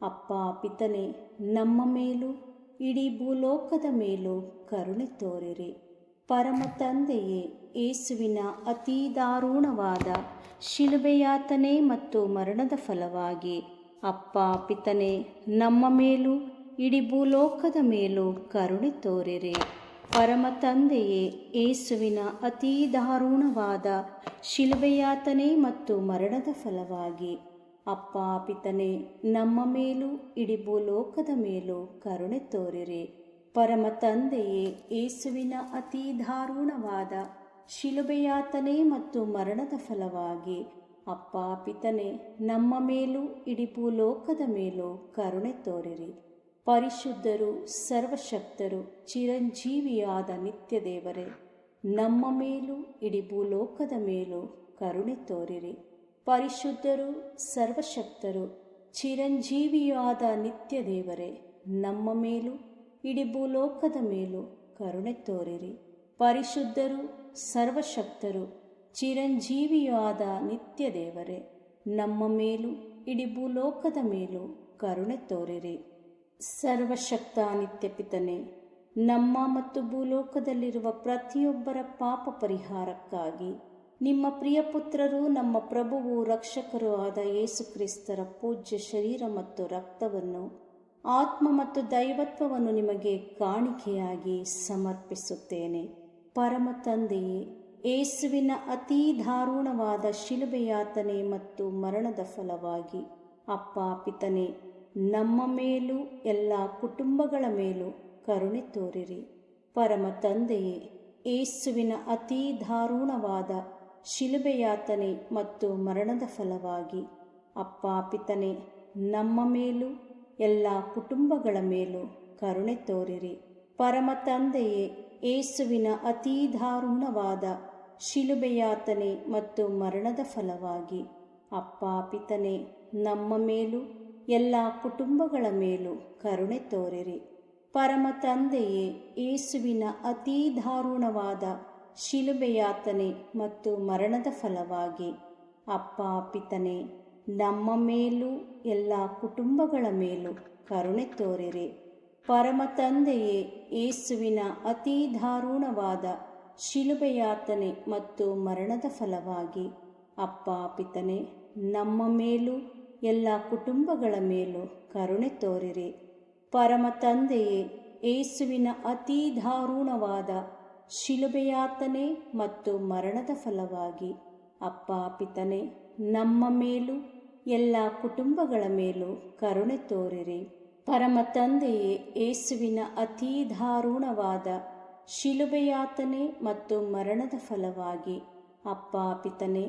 ಅಪ್ಪ ಪಿತನೇ, ನಮ್ಮ ಮೇಲೂ ಇಡೀ ಭೂಲೋಕದ ಮೇಲೂ ಕರುಣೆ ತೋರಿರಿ. ಪರಮ ತಂದೆಯೇ, ಯೇಸುವಿನ ಅತಿ ದಾರುಣವಾದ ಶಿಲುಬೆಯಾತನೆ ಮತ್ತು ಮರಣದ ಫಲವಾಗಿ ಅಪ್ಪ ಪಿತನೇ, ನಮ್ಮ ಮೇಲೂ ಇಡೀ ಭೂಲೋಕದ ಮೇಲೂ ಕರುಣೆ ತೋರಿರಿ. ಪರಮ ತಂದೆಯೇ, ಯೇಸುವಿನ ಅತಿ ದಾರುಣವಾದ ಶಿಲುಬೆಯಾತನೆ ಮತ್ತು ಮರಣದ ಫಲವಾಗಿ ಅಪ್ಪ ಪಿತನೇ, ನಮ್ಮ ಮೇಲೂ ಇಡೀ ಭೂಲೋಕದ ಮೇಲೂ ಕರುಣೆ ತೋರಿರಿ. ಪರಮ ತಂದೆಯೇ, ಯೇಸುವಿನ ಅತಿ ದಾರುಣವಾದ ಶಿಲುಬೆಯಾತನೆ ಮತ್ತು ಮರಣದ ಫಲವಾಗಿ ಅಪ್ಪ ಪಿತನೇ, ನಮ್ಮ ಮೇಲೂ ಇಡೀ ಭೂಲೋಕದ ಮೇಲೂ ಕರುಣೆ ತೋರಿರಿ. ಪರಿಶುದ್ಧರು, ಸರ್ವಶಕ್ತರು, ಚಿರಂಜೀವಿಯಾದ ನಿತ್ಯ ದೇವರೇ, ನಮ್ಮ ಮೇಲೂ ಇಡೀ ಭೂಲೋಕದ ಮೇಲೂ ಕರುಣೆ ತೋರಿರಿ. ಪರಿಶುದ್ಧರು, ಸರ್ವಶಕ್ತರು, ಚಿರಂಜೀವಿಯಾದ ನಿತ್ಯ ದೇವರೇ, ನಮ್ಮ ಮೇಲೂ ಇಡೀ ಭೂಲೋಕದ ಮೇಲೂ ಕರುಣೆ ತೋರಿರಿ. ಪರಿಶುದ್ಧರು, ಸರ್ವಶಕ್ತರು, ಚಿರಂಜೀವಿಯಾದ ನಿತ್ಯ ದೇವರೇ, ನಮ್ಮ ಮೇಲೂ ಇಡೀ ಭೂಲೋಕದ ಮೇಲೂ ಕರುಣೆ ತೋರಿರಿ. ಸರ್ವಶಕ್ತ ನಿತ್ಯ ಪಿತನೇ, ನಮ್ಮ ಮತ್ತು ಭೂಲೋಕದಲ್ಲಿರುವ ಪ್ರತಿಯೊಬ್ಬರ ಪಾಪ ಪರಿಹಾರಕ್ಕಾಗಿ ನಿಮ್ಮ ಪ್ರಿಯ ಪುತ್ರರು, ನಮ್ಮ ಪ್ರಭುವು ರಕ್ಷಕರೂ ಆದ ಯೇಸುಕ್ರಿಸ್ತರ ಪೂಜ್ಯ ಶರೀರ ಮತ್ತು ರಕ್ತವನ್ನು, ಆತ್ಮ ಮತ್ತು ದೈವತ್ವವನ್ನು ನಿಮಗೆ ಕಾಣಿಕೆಯಾಗಿ ಸಮರ್ಪಿಸುತ್ತೇನೆ. ಪರಮ ತಂದೆಯೇ, ಯೇಸುವಿನ ಅತಿ ದಾರುಣವಾದ ಶಿಲುಬೆಯಾತನೆ ಮತ್ತು ಮರಣದ ಫಲವಾಗಿ ಅಪ್ಪ ಪಿತನೇ, ನಮ್ಮ ಮೇಲೂ ಎಲ್ಲ ಕುಟುಂಬಗಳ ಮೇಲೂ ಕರುಣೆ ತೋರಿರಿ. ಪರಮ ತಂದೆಯೇ, ಯೇಸುವಿನ ಅತಿ ದಾರುಣವಾದ ಶಿಲುಬೆಯಾತನೆ ಮತ್ತು ಮರಣದ ಫಲವಾಗಿ ಅಪ್ಪ ಪಿತನೇ, ನಮ್ಮ ಮೇಲೂ ಎಲ್ಲ ಕುಟುಂಬಗಳ ಮೇಲೂ ಕರುಣೆ ತೋರಿರಿ. ಪರಮ ತಂದೆಯೇ, ಯೇಸುವಿನ ಅತೀ ದಾರುಣವಾದ ಶಿಲುಬೆಯಾತನೆ ಮತ್ತು ಮರಣದ ಫಲವಾಗಿ ಅಪ್ಪ ಪಿತನೇ, ನಮ್ಮ ಮೇಲೂ ಎಲ್ಲ ಕುಟುಂಬಗಳ ಮೇಲೂ ಕರುಣೆ ತೋರಿರಿ. ಪರಮ ತಂದೆಯೇ, ಯೇಸುವಿನ ಅತೀ ದಾರುಣವಾದ ಶಿಲುಬೆಯಾತನೆ ಮತ್ತು ಮರಣದ ಫಲವಾಗಿ ಅಪ್ಪ ಪಿತನೇ, ನಮ್ಮ ಮೇಲೂ ಎಲ್ಲ ಕುಟುಂಬಗಳ ಮೇಲೂ ಕರುಣೆ ತೋರಿರಿ. ಪರಮ ತಂದೆಯೇ, ಯೇಸುವಿನ ಅತೀ ದಾರುಣವಾದ ಶಿಲುಬೆಯಾತನೆ ಮತ್ತು ಮರಣದ ಫಲವಾಗಿ ಅಪ್ಪ ಪಿತನೇ, ನಮ್ಮ ಮೇಲೂ ಎಲ್ಲ ಕುಟುಂಬಗಳ ಮೇಲೂ ಕರುಣೆ ತೋರಿರಿ. ಪರಮ ತಂದೆಯೇ, ಯೇಸುವಿನ ಅತೀ ದಾರುಣವಾದ ಶಿಲುಬೆಯಾತನೆ ಮತ್ತು ಮರಣದ ಫಲವಾಗಿ ಅಪ್ಪ ಪಿತನೇ, ನಮ್ಮ ಮೇಲೂ ಎಲ್ಲ ಕುಟುಂಬಗಳ ಮೇಲೂ ಕರುಣೆ ತೋರಿರಿ. ಪರಮ ತಂದೆಯೇ, ಯೇಸುವಿನ ಅತೀ ದಾರುಣವಾದ ಶಿಲುಬೆಯಾತನೆ ಮತ್ತು ಮರಣದ ಫಲವಾಗಿ ಅಪ್ಪ ಪಿತನೇ,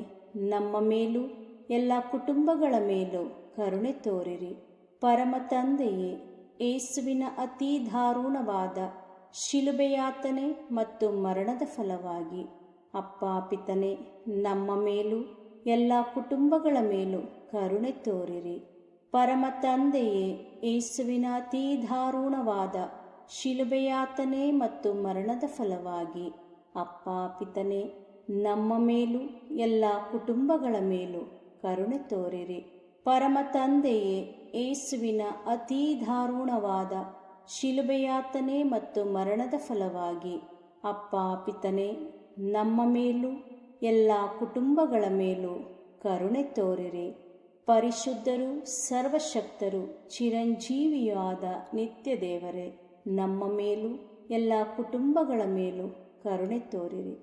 ನಮ್ಮ ಮೇಲೂ ಎಲ್ಲ ಕುಟುಂಬಗಳ ಮೇಲೂ ಕರುಣೆ ತೋರಿರಿ. ಪರಮ ತಂದೆಯೇ, ಯೇಸುವಿನ ಅತೀ ದಾರುಣವಾದ ಶಿಲುಬೆಯಾತನೆ ಮತ್ತು ಮರಣದ ಫಲವಾಗಿ ಅಪ್ಪ ಪಿತನೇ, ನಮ್ಮ ಮೇಲೂ ಎಲ್ಲ ಕುಟುಂಬಗಳ ಮೇಲೂ ಕರುಣೆ ತೋರಿರಿ. ಪರಮ ತಂದೆಯೇ, ಯೇಸುವಿನ ಅತೀ ದಾರುಣವಾದ ಶಿಲುಬೆಯಾತನೆ ಮತ್ತು ಮರಣದ ಫಲವಾಗಿ ಅಪ್ಪ ಪಿತನೇ, ನಮ್ಮ ಮೇಲೂ ಎಲ್ಲ ಕುಟುಂಬಗಳ ಮೇಲೂ ಕರುಣೆ ತೋರಿರಿ. ಪರಮ ತಂದೆಯೇ, ಯೇಸುವಿನ ಅತೀ ದಾರುಣವಾದ ಶಿಲುಬೆಯಾತನೆ ಮತ್ತು ಮರಣದ ಫಲವಾಗಿ ಅಪ್ಪ ಪಿತನೇ, ನಮ್ಮ ಮೇಲೂ ಎಲ್ಲ ಕುಟುಂಬಗಳ ಮೇಲೂ ಕರುಣೆ ತೋರಿರಿ. ಪರಿಶುದ್ಧರೂ ಸರ್ವಶಕ್ತರೂ ಚಿರಂಜೀವಿಯೂ ಆದ ನಿತ್ಯ ದೇವರೇ, ನಮ್ಮ ಮೇಲೂ ಎಲ್ಲ ಕುಟುಂಬಗಳ ಮೇಲೂ ಕರುಣೆ ತೋರಿರಿ.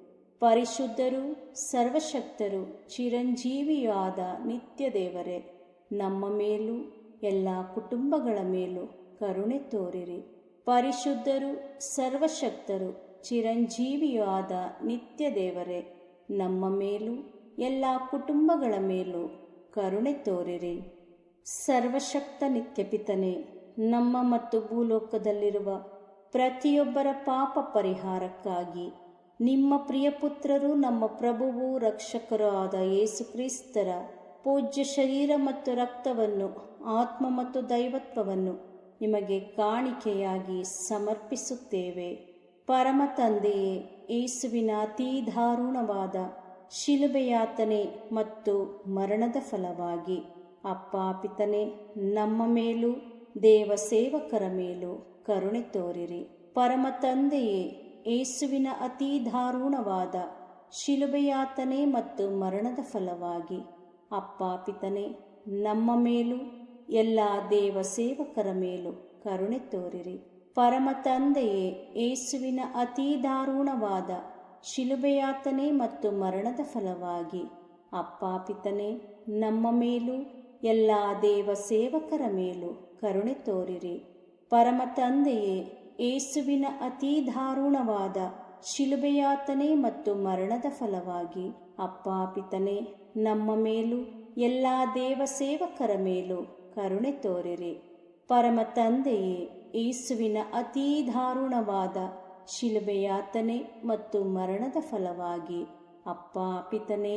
ಪರಿಶುದ್ಧರೂ ಸರ್ವಶಕ್ತರೂ ಚಿರಂಜೀವಿಯೂ ಆದ ನಿತ್ಯ ದೇವರೇ, ನಮ್ಮ ಮೇಲೂ ಎಲ್ಲ ಕುಟುಂಬಗಳ ಮೇಲೂ ಕರುಣೆ ತೋರಿರಿ. ಪರಿಶುದ್ಧರೂ ಸರ್ವಶಕ್ತರೂ ಚಿರಂಜೀವಿಯೂ ಆದ ನಿತ್ಯ ದೇವರೇ, ನಮ್ಮ ಮೇಲೂ ಎಲ್ಲ ಕುಟುಂಬಗಳ ಮೇಲೂ ಕರುಣೆ ತೋರಿರಿ. ಸರ್ವಶಕ್ತ ನಿತ್ಯಪಿತನೇ, ನಮ್ಮ ಮತ್ತು ಭೂಲೋಕದಲ್ಲಿರುವ ಪ್ರತಿಯೊಬ್ಬರ ಪಾಪ ಪರಿಹಾರಕ್ಕಾಗಿ ನಿಮ್ಮ ಪ್ರಿಯಪುತ್ರರು, ನಮ್ಮ ಪ್ರಭುವು ರಕ್ಷಕರೂ ಆದ ಯೇಸುಕ್ರಿಸ್ತರ ಪೂಜ್ಯ ಶರೀರ ಮತ್ತು ರಕ್ತವನ್ನು, ಆತ್ಮ ಮತ್ತು ದೈವತ್ವವನ್ನು ನಿಮಗೆ ಕಾಣಿಕೆಯಾಗಿ ಸಮರ್ಪಿಸುತ್ತೇವೆ. ಪರಮ ತಂದೆಯೇ, ಯೇಸುವಿನ ಅತೀ ದಾರುಣವಾದ ಶಿಲುಬೆಯಾತನೆ ಮತ್ತು ಮರಣದ ಫಲವಾಗಿ ಅಪ್ಪ ಪಿತನೇ, ನಮ್ಮ ಮೇಲೂ ದೇವ ಸೇವಕರ ಮೇಲೂ ಕರುಣೆ ತೋರಿರಿ. ಪರಮ ತಂದೆಯೇ, ಯೇಸುವಿನ ಅತೀ ದಾರುಣವಾದ ಶಿಲುಬೆಯಾತನೆ ಮತ್ತು ಮರಣದ ಫಲವಾಗಿ ಅಪ್ಪ ಪಿತನೇ, ನಮ್ಮ ಮೇಲೂ ಎಲ್ಲ ದೇವ ಸೇವಕರ ಮೇಲೂ ಕರುಣೆ ತೋರಿರಿ. ಪರಮ ತಂದೆಯೇ, ಯೇಸುವಿನ ಅತೀ ದಾರುಣವಾದ ಶಿಲುಬೆಯಾತನೆ ಮತ್ತು ಮರಣದ ಫಲವಾಗಿ ಅಪ್ಪ ಪಿತನೇ, ನಮ್ಮ ಮೇಲೂ ಎಲ್ಲ ದೇವ ಸೇವಕರ ಮೇಲೂ ಕರುಣೆ ತೋರಿರಿ. ಪರಮ ತಂದೆಯೇ, ಯೇಸುವಿನ ಅತೀ ದಾರುಣವಾದ ಶಿಲುಬೆಯಾತನೆ ಮತ್ತು ಮರಣದ ಫಲವಾಗಿ ಅಪ್ಪ ಪಿತನೇ, ನಮ್ಮ ಮೇಲೂ ಎಲ್ಲ ದೇವ ಸೇವಕರ ಮೇಲೂ ಕರುಣೆ ತೋರಿರಿ. ಪರಮ ತಂದೆಯೇ, ಯೇಸುವಿನ ಅತೀ ದಾರುಣವಾದ ಶಿಲುಬೆಯಾತನೆ ಮತ್ತು ಮರಣದ ಫಲವಾಗಿ ಅಪ್ಪ ಪಿತನೇ,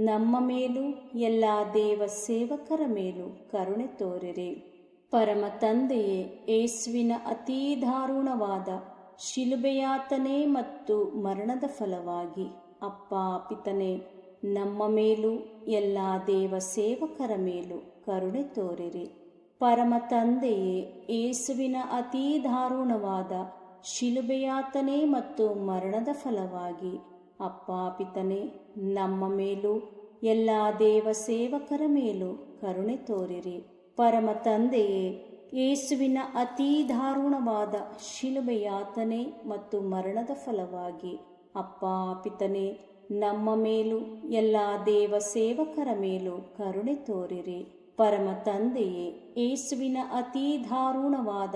ನಮ್ಮ ಮೇಲೂ ಎಲ್ಲ ದೇವ ಸೇವಕರ ಮೇಲೂ ಕರುಣೆ ತೋರಿರಿ. ಪರಮ ತಂದೆಯೇ, ಯೇಸುವಿನ ಅತೀ ದಾರುಣವಾದ ಶಿಲುಬೆಯಾತನೆ ಮತ್ತು ಮರಣದ ಫಲವಾಗಿ ಅಪ್ಪ ಪಿತನೇ, ನಮ್ಮ ಮೇಲೂ ಎಲ್ಲ ದೇವ ಸೇವಕರ ಮೇಲೂ ಕರುಣೆ ತೋರಿರಿ. ಪರಮ ತಂದೆಯೇ, ಯೇಸುವಿನ ಅತೀ ದಾರುಣವಾದ ಶಿಲುಬೆಯಾತನೆ ಮತ್ತು ಮರಣದ ಫಲವಾಗಿ ಅಪ್ಪ ಪಿತನೇ, ನಮ್ಮ ಮೇಲೂ ಎಲ್ಲ ದೇವ ಸೇವಕರ ಮೇಲೂ ಕರುಣೆ ತೋರಿರಿ. ಪರಮ ತಂದೆಯೇ, ಯೇಸುವಿನ ಅತೀ ದಾರುಣವಾದ ಶಿಲುಬೆಯಾತನೆ ಮತ್ತು ಮರಣದ ಫಲವಾಗಿ ಅಪ್ಪ ಪಿತನೇ, ನಮ್ಮ ಮೇಲೂ ಎಲ್ಲ ದೇವ ಸೇವಕರ ಮೇಲೂ ಕರುಣೆ ತೋರಿರಿ. ಪರಮ ತಂದೆಯೇ, ಯೇಸುವಿನ ಅತೀ ದಾರುಣವಾದ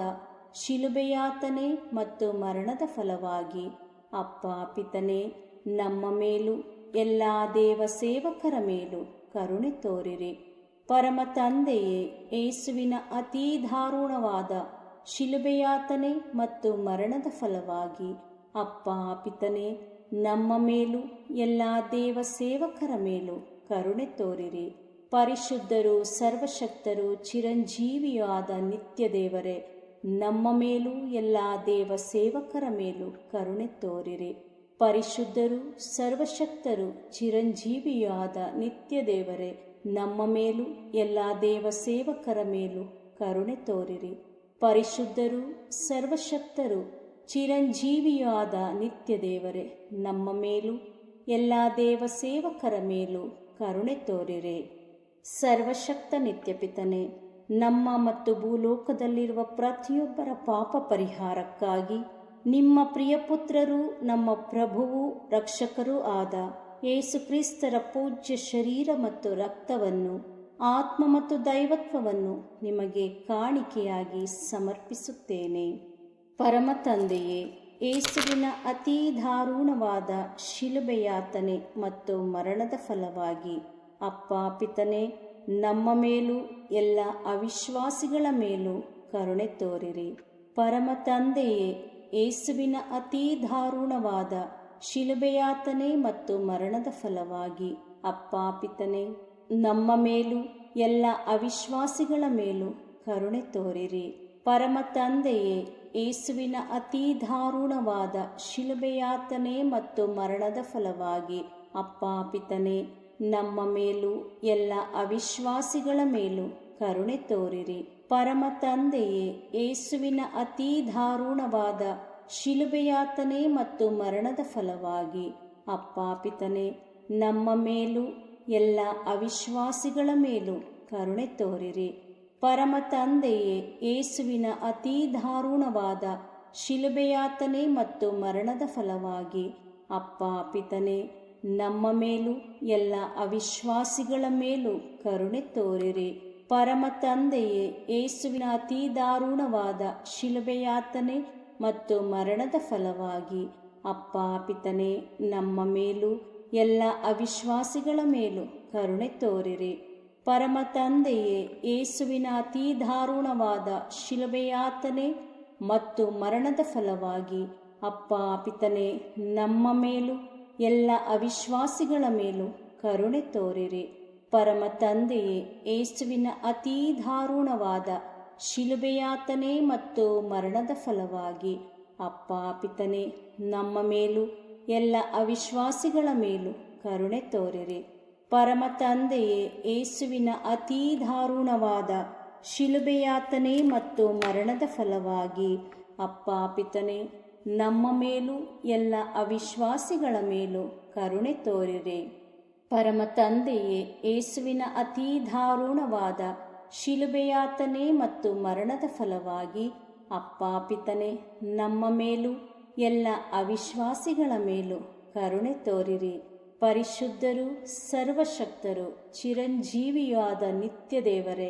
ಶಿಲುಬೆಯಾತನೆ ಮತ್ತು ಮರಣದ ಫಲವಾಗಿ ಅಪ್ಪ ಪಿತನೇ, ನಮ್ಮ ಮೇಲೂ ಎಲ್ಲ ದೇವ ಸೇವಕರ ಮೇಲೂ ಕರುಣೆ ತೋರಿರಿ. ಪರಮ ತಂದೆಯೇ, ಯೇಸುವಿನ ಅತೀ ದಾರುಣವಾದ ಶಿಲುಬೆಯಾತನೆ ಮತ್ತು ಮರಣದ ಫಲವಾಗಿ ಅಪ್ಪ ಪಿತನೇ ನಮ್ಮ ಮೇಲೂ ಎಲ್ಲ ದೇವ ಸೇವಕರ ಮೇಲೂ ಕರುಣೆ ತೋರಿರಿ. ಪರಿಶುದ್ಧರು, ಸರ್ವಶಕ್ತರು, ಚಿರಂಜೀವಿಯೂ ಆದ ನಿತ್ಯ ದೇವರೇ, ನಮ್ಮ ಮೇಲೂ ಎಲ್ಲ ದೇವ ಸೇವಕರ ಮೇಲೂ ಕರುಣೆ ತೋರಿರಿ. ಪರಿಶುದ್ಧರು, ಸರ್ವಶಕ್ತರು, ಚಿರಂಜೀವಿಯೂ ಆದ ನಿತ್ಯ ದೇವರೇ, ನಮ್ಮ ಮೇಲೂ ಎಲ್ಲ ದೇವ ಸೇವಕರ ಮೇಲೂ ಕರುಣೆ ತೋರಿರಿ. ಪರಿಶುದ್ಧರು, ಸರ್ವಶಕ್ತರು, ಚಿರಂಜೀವಿಯೂ ಆದ ನಿತ್ಯ ದೇವರೇ, ನಮ್ಮ ಮೇಲೂ ಎಲ್ಲ ದೇವ ಸೇವಕರ ಮೇಲೂ ಕರುಣೆ ತೋರಿರಿ. ಸರ್ವಶಕ್ತ ನಿತ್ಯಪಿತನೇ, ನಮ್ಮ ಮತ್ತು ಭೂಲೋಕದಲ್ಲಿರುವ ಪ್ರತಿಯೊಬ್ಬರ ಪಾಪ ಪರಿಹಾರಕ್ಕಾಗಿ ನಿಮ್ಮ ಪ್ರಿಯಪುತ್ರರೂ ನಮ್ಮ ಪ್ರಭುವೂ ರಕ್ಷಕರೂ ಆದ ಯೇಸುಕ್ರಿಸ್ತರ ಪೂಜ್ಯ ಶರೀರ ಮತ್ತು ರಕ್ತವನ್ನು, ಆತ್ಮ ಮತ್ತು ದೈವತ್ವವನ್ನು ನಿಮಗೆ ಕಾಣಿಕೆಯಾಗಿ ಸಮರ್ಪಿಸುತ್ತೇನೆ. ಪರಮ ತಂದೆಯೇ, ಯೇಸುವಿನ ಅತೀ ದಾರುಣವಾದ ಶಿಲುಬೆಯಾತನೆ ಮತ್ತು ಮರಣದ ಫಲವಾಗಿ ಅಪ್ಪ ಪಿತನೇ ನಮ್ಮ ಮೇಲೂ ಎಲ್ಲ ಅವಿಶ್ವಾಸಿಗಳ ಮೇಲೂ ಕರುಣೆ ತೋರಿರಿ. ಪರಮ ತಂದೆಯೇ, ಯೇಸುವಿನ ಅತೀ ದಾರುಣವಾದ ಶಿಲುಬೆಯಾತನೆ ಮತ್ತು ಮರಣದ ಫಲವಾಗಿ ಅಪ್ಪ ಪಿತನೇ ನಮ್ಮ ಮೇಲೂ ಎಲ್ಲ ಅವಿಶ್ವಾಸಿಗಳ ಮೇಲೂ ಕರುಣೆ ತೋರಿರಿ. ಪರಮ ತಂದೆಯೇ, ಯೇಸುವಿನ ಅತೀ ದಾರುಣವಾದ ಶಿಲುಬೆಯಾತನೆ ಮತ್ತು ಮರಣದ ಫಲವಾಗಿ ಅಪ್ಪ ಪಿತನೇ ನಮ್ಮ ಮೇಲೂ ಎಲ್ಲ ಅವಿಶ್ವಾಸಿಗಳ ಮೇಲೂ ಕರುಣೆ ತೋರಿರಿ. ಪರಮ ತಂದೆಯೇ, ಯೇಸುವಿನ ಅತೀ ದಾರುಣವಾದ ಶಿಲುಬೆಯಾತನೆ ಮತ್ತು ಮರಣದ ಫಲವಾಗಿ ಅಪ್ಪ ಪಿತನೇ ನಮ್ಮ ಮೇಲೂ ಎಲ್ಲ ಅವಿಶ್ವಾಸಿಗಳ ಮೇಲೂ ಕರುಣೆ ತೋರಿರಿ. ಪರಮ ತಂದೆಯೇ, ಯೇಸುವಿನ ಅತೀ ದಾರುಣವಾದ ಶಿಲುಬೆಯಾತನೆ ಮತ್ತು ಮರಣದ ಫಲವಾಗಿ ಅಪ್ಪ ಪಿತನೇ ನಮ್ಮ ಮೇಲೂ ಎಲ್ಲ ಅವಿಶ್ವಾಸಿಗಳ ಮೇಲೂ ಕರುಣೆ ತೋರಿರಿ. ಪರಮ ತಂದೆಯೇ, ಯೇಸುವಿನ ಅತೀ ದಾರುಣವಾದ ಶಿಲುಬೆಯಾತನೆ ಮತ್ತು ಮರಣದ ಫಲವಾಗಿ ಅಪ್ಪ ಪಿತನೇ ನಮ್ಮ ಮೇಲೂ ಎಲ್ಲ ಅವಿಶ್ವಾಸಿಗಳ ಮೇಲೂ ಕರುಣೆ ತೋರಿರಿ. ಪರಮ ತಂದೆಯೇ, ಯೇಸುವಿನ ಅತೀ ದಾರುಣವಾದ ಶಿಲುಬೆಯಾತನೆ ಮತ್ತು ಮರಣದ ಫಲವಾಗಿ ಅಪ್ಪ ಪಿತನೇ ನಮ್ಮ ಮೇಲೂ ಎಲ್ಲ ಅವಿಶ್ವಾಸಿಗಳ ಮೇಲೂ ಕರುಣೆ ತೋರಿರಿ. ಪರಮ ತಂದೆಯೇ, ಯೇಸುವಿನ ಅತೀ ದಾರುಣವಾದ ಶಿಲುಬೆಯಾತನೆ ಮತ್ತು ಮರಣದ ಫಲವಾಗಿ ಅಪ್ಪ ಪಿತನೇ ನಮ್ಮ ಮೇಲೂ ಎಲ್ಲ ಅವಿಶ್ವಾಸಿಗಳ ಮೇಲೂ ಕರುಣೆ ತೋರಿರಿ. ಪರಮ ತಂದೆಯೇ, ಯೇಸುವಿನ ಅತೀ ದಾರುಣವಾದ ಶಿಲುಬೆಯಾತನೆ ಮತ್ತು ಮರಣದ ಫಲವಾಗಿ ಅಪ್ಪ ಪಿತನೇ ನಮ್ಮ ಮೇಲೂ ಎಲ್ಲ ಅವಿಶ್ವಾಸಿಗಳ ಮೇಲೂ ಕರುಣೆ ತೋರಿರಿ. ಪರಮ ತಂದೆಯೇ, ಯೇಸುವಿನ ಅತೀ ದಾರುಣವಾದ ಶಿಲುಬೆಯಾತನೆ ಮತ್ತು ಮರಣದ ಫಲವಾಗಿ ಅಪ್ಪ ಪಿತನೇ ನಮ್ಮ ಮೇಲೂ ಎಲ್ಲ ಅವಿಶ್ವಾಸಿಗಳ ಮೇಲೂ ಕರುಣೆ ತೋರಿರಿ. ಪರಿಶುದ್ಧರು, ಸರ್ವಶಕ್ತರು, ಚಿರಂಜೀವಿಯೂ ಆದ ನಿತ್ಯ ದೇವರೇ,